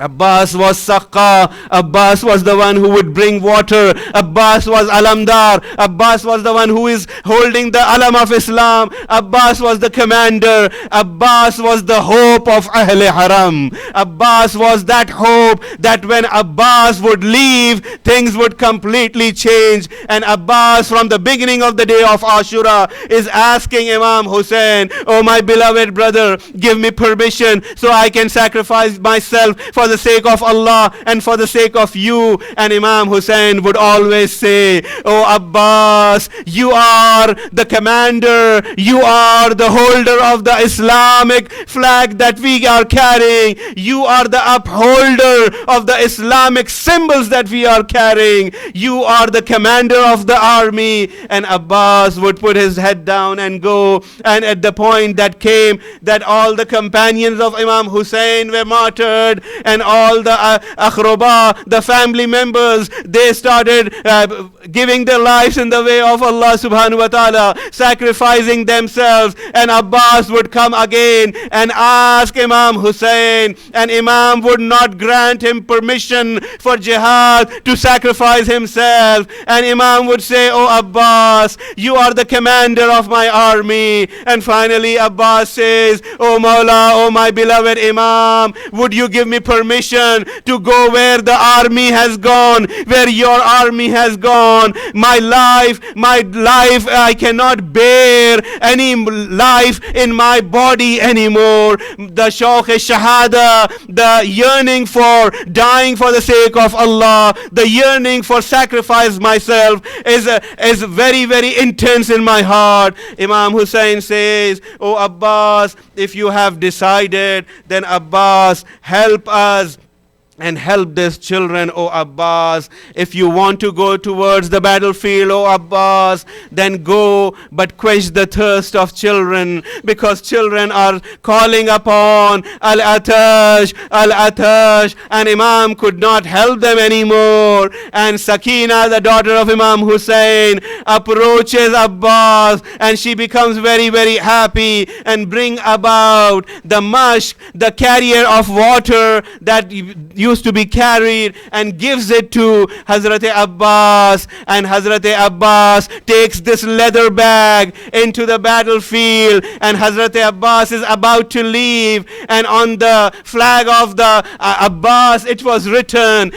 Abbas was Saqqa. Abbas was the one who would bring water. Abbas was Alamdar. Abbas was the one who is holding the alam of Islam. Abbas was the commander. Abbas was the hope of Ahl Haram. Abbas was that hope that when Abbas would leave, things would completely change. And Abbas, from the beginning of the day of Ashura, is asking Imam Hussein, "Oh my beloved brother, give me permission so I can sacrifice myself for the sake of Allah and for the sake of you." And Imam Hussein would always say, "Oh Abbas, you are the commander, you are the holder of the Islamic flag that we are carrying, you are the upholder of the Islamic symbols that we are carrying, you are the commander of the army." And Abbas would put his head down and go. And at the point that came that all the companions of Imam Hussein were martyred, and all the akhroba, the family members, they started giving their lives in the way of Allah subhanahu wa ta'ala, sacrificing themselves. And Abbas would come again and ask Imam Hussein, and Imam would not grant him permission for jihad to sacrifice himself. And Imam would say, "Oh Abbas, you are the commander of my army." And finally Abbas says, "Oh Mawla, oh my beloved Imam, would you give me permission to go where the army has gone, where your army has gone? My life, I cannot bear any life in my body anymore." The shawq shahada, the yearning for dying for the sake of Allah, the yearning for sacrifice myself is very, very intense in my heart. Imam Hussein says, "Oh Abbas, if you have decided, then Abbas, help us and help these children, O Abbas. If you want to go towards the battlefield, O Abbas, then go, but quench the thirst of children, because children are calling upon Al-Atash, Al-Atash." And Imam could not help them anymore. And Sakina, the daughter of Imam Hussein, approaches Abbas, and she becomes very, very happy and bring about the mashk, the carrier of water that used to be carried, and gives it to Hazrat Abbas. And Hazrat Abbas takes this leather bag into the battlefield, and Hazrat Abbas is about to leave, and on the flag of the Abbas it was written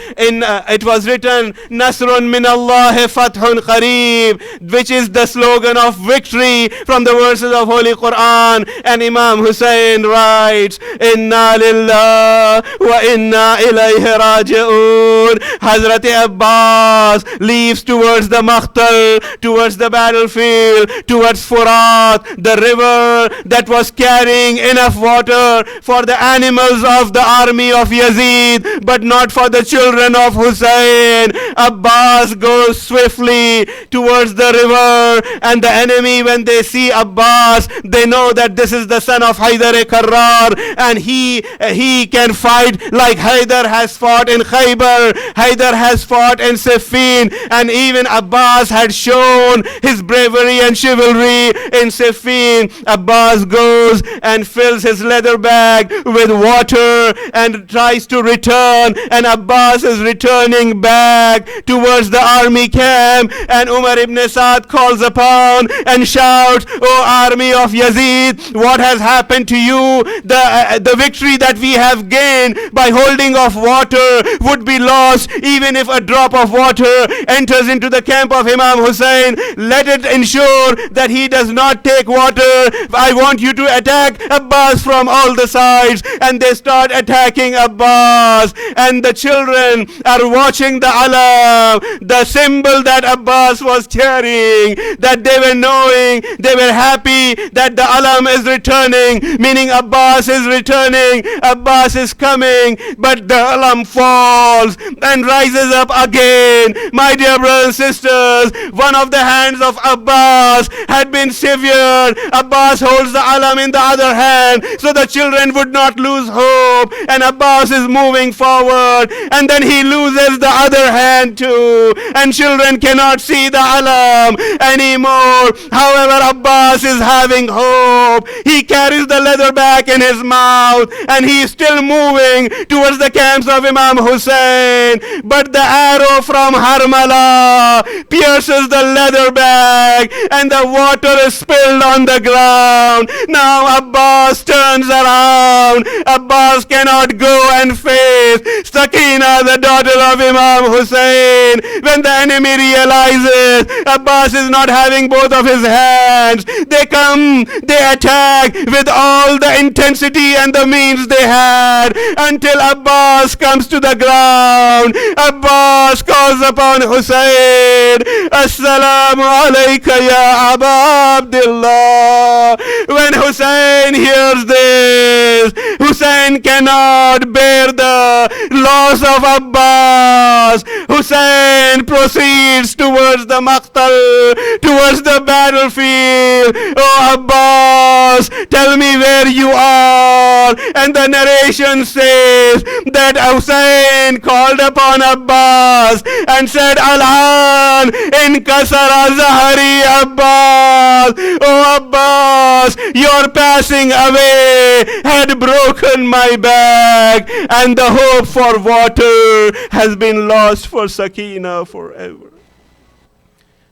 Nasrun min Allah fathun qareeb, which is the slogan of victory from the verses of Holy Quran. And Imam Hussein writes, "Inna lillah wa inna ilayhi raji'un." Hazrat Abbas leaves towards the Makhtal, towards the battlefield, towards Furat, the river that was carrying enough water for the animals of the army of Yazid, but not for the children of Hussein. Abbas goes swiftly towards the river, and the enemy, when they see Abbas, they know that this is the son of Haydar Karrar, and he can fight like Haydar has fought in Khaybar, Haydar has fought in Siffin, and even Abbas had shown his bravery and chivalry in Siffin. Abbas goes and fills his leather bag with water and tries to return, and Abbas is returning back towards the army camp, and Umar ibn Saad calls upon and shouts, "O army of Yazid, what has happened to you? The victory that we have gained by holding of water would be lost even if a drop of water enters into the camp of Imam Hussein. Let it ensure that he does not take water. I want you to attack Abbas from all the sides." And they start attacking Abbas, and the children are watching the alam, the symbol that Abbas was carrying, that they were knowing, they were happy that the alam is returning, meaning Abbas is returning, Abbas is coming. But the alam falls and rises up again. My dear brothers and sisters, one of the hands of Abbas had been severed. Abbas holds the alam in the other hand, so the children would not lose hope. And Abbas is moving forward, and then he loses the other hand too, and children cannot see the alam anymore. However, Abbas is having hope. He carries the leather bag in his mouth, and he is still moving towards the camp lamps of Imam Hussein, but the arrow from Harmala pierces the leather bag and the water is spilled on the ground. Now Abbas turns around. Abbas cannot go and face Sakina, the daughter of Imam Hussein. When the enemy realizes Abbas is not having both of his hands, they come, they attack with all the intensity and the means they had, until Abbas comes to the ground. Abbas calls upon Hussein, Assalamu alayka ya Aba Abdullah. When Hussein hears this, Hussein cannot bear the loss of Abbas. Hussein proceeds towards the maqtal, towards the battlefield. Oh Abbas, tell me where you are. And the narration says that Hussein called upon Abbas and said, Alhan in kasara zahari Abbas. Oh Abbas, your passing away had broken my back, and the hope for water has been lost for Sakina forever.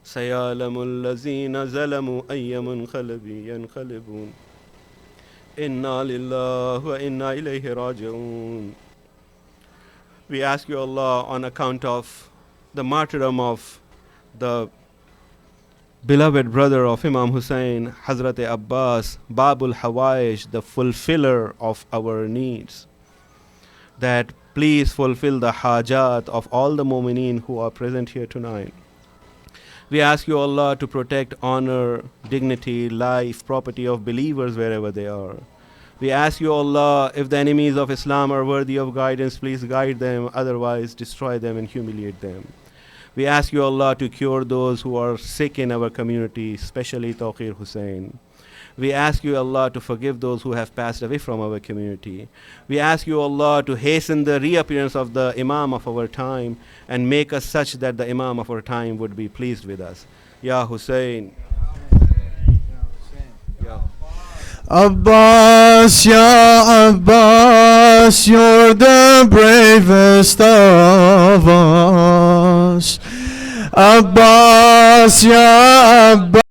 سيعلم الذين ظلموا أي منقلب ينقلبون إنا لله وإنا إليه راجعون. We ask you, Allah, on account of the martyrdom of the beloved brother of Imam Hussein, Hazrat Abbas, Babul Hawaish, the fulfiller of our needs, that please fulfill the hajat of all the mu'mineen who are present here tonight. We ask you, Allah, to protect honor, dignity, life, property of believers wherever they are. We ask you, Allah, if the enemies of Islam are worthy of guidance, please guide them, otherwise destroy them and humiliate them. We ask you, Allah, to cure those who are sick in our community, especially Tawqir Hussein. We ask you, Allah, to forgive those who have passed away from our community. We ask you, Allah, to hasten the reappearance of the Imam of our time and make us such that the Imam of our time would be pleased with us. Ya Hussein. Ya. Abbas, Ya Abbas, you're the bravest of us. Abbas, Ya Abbas.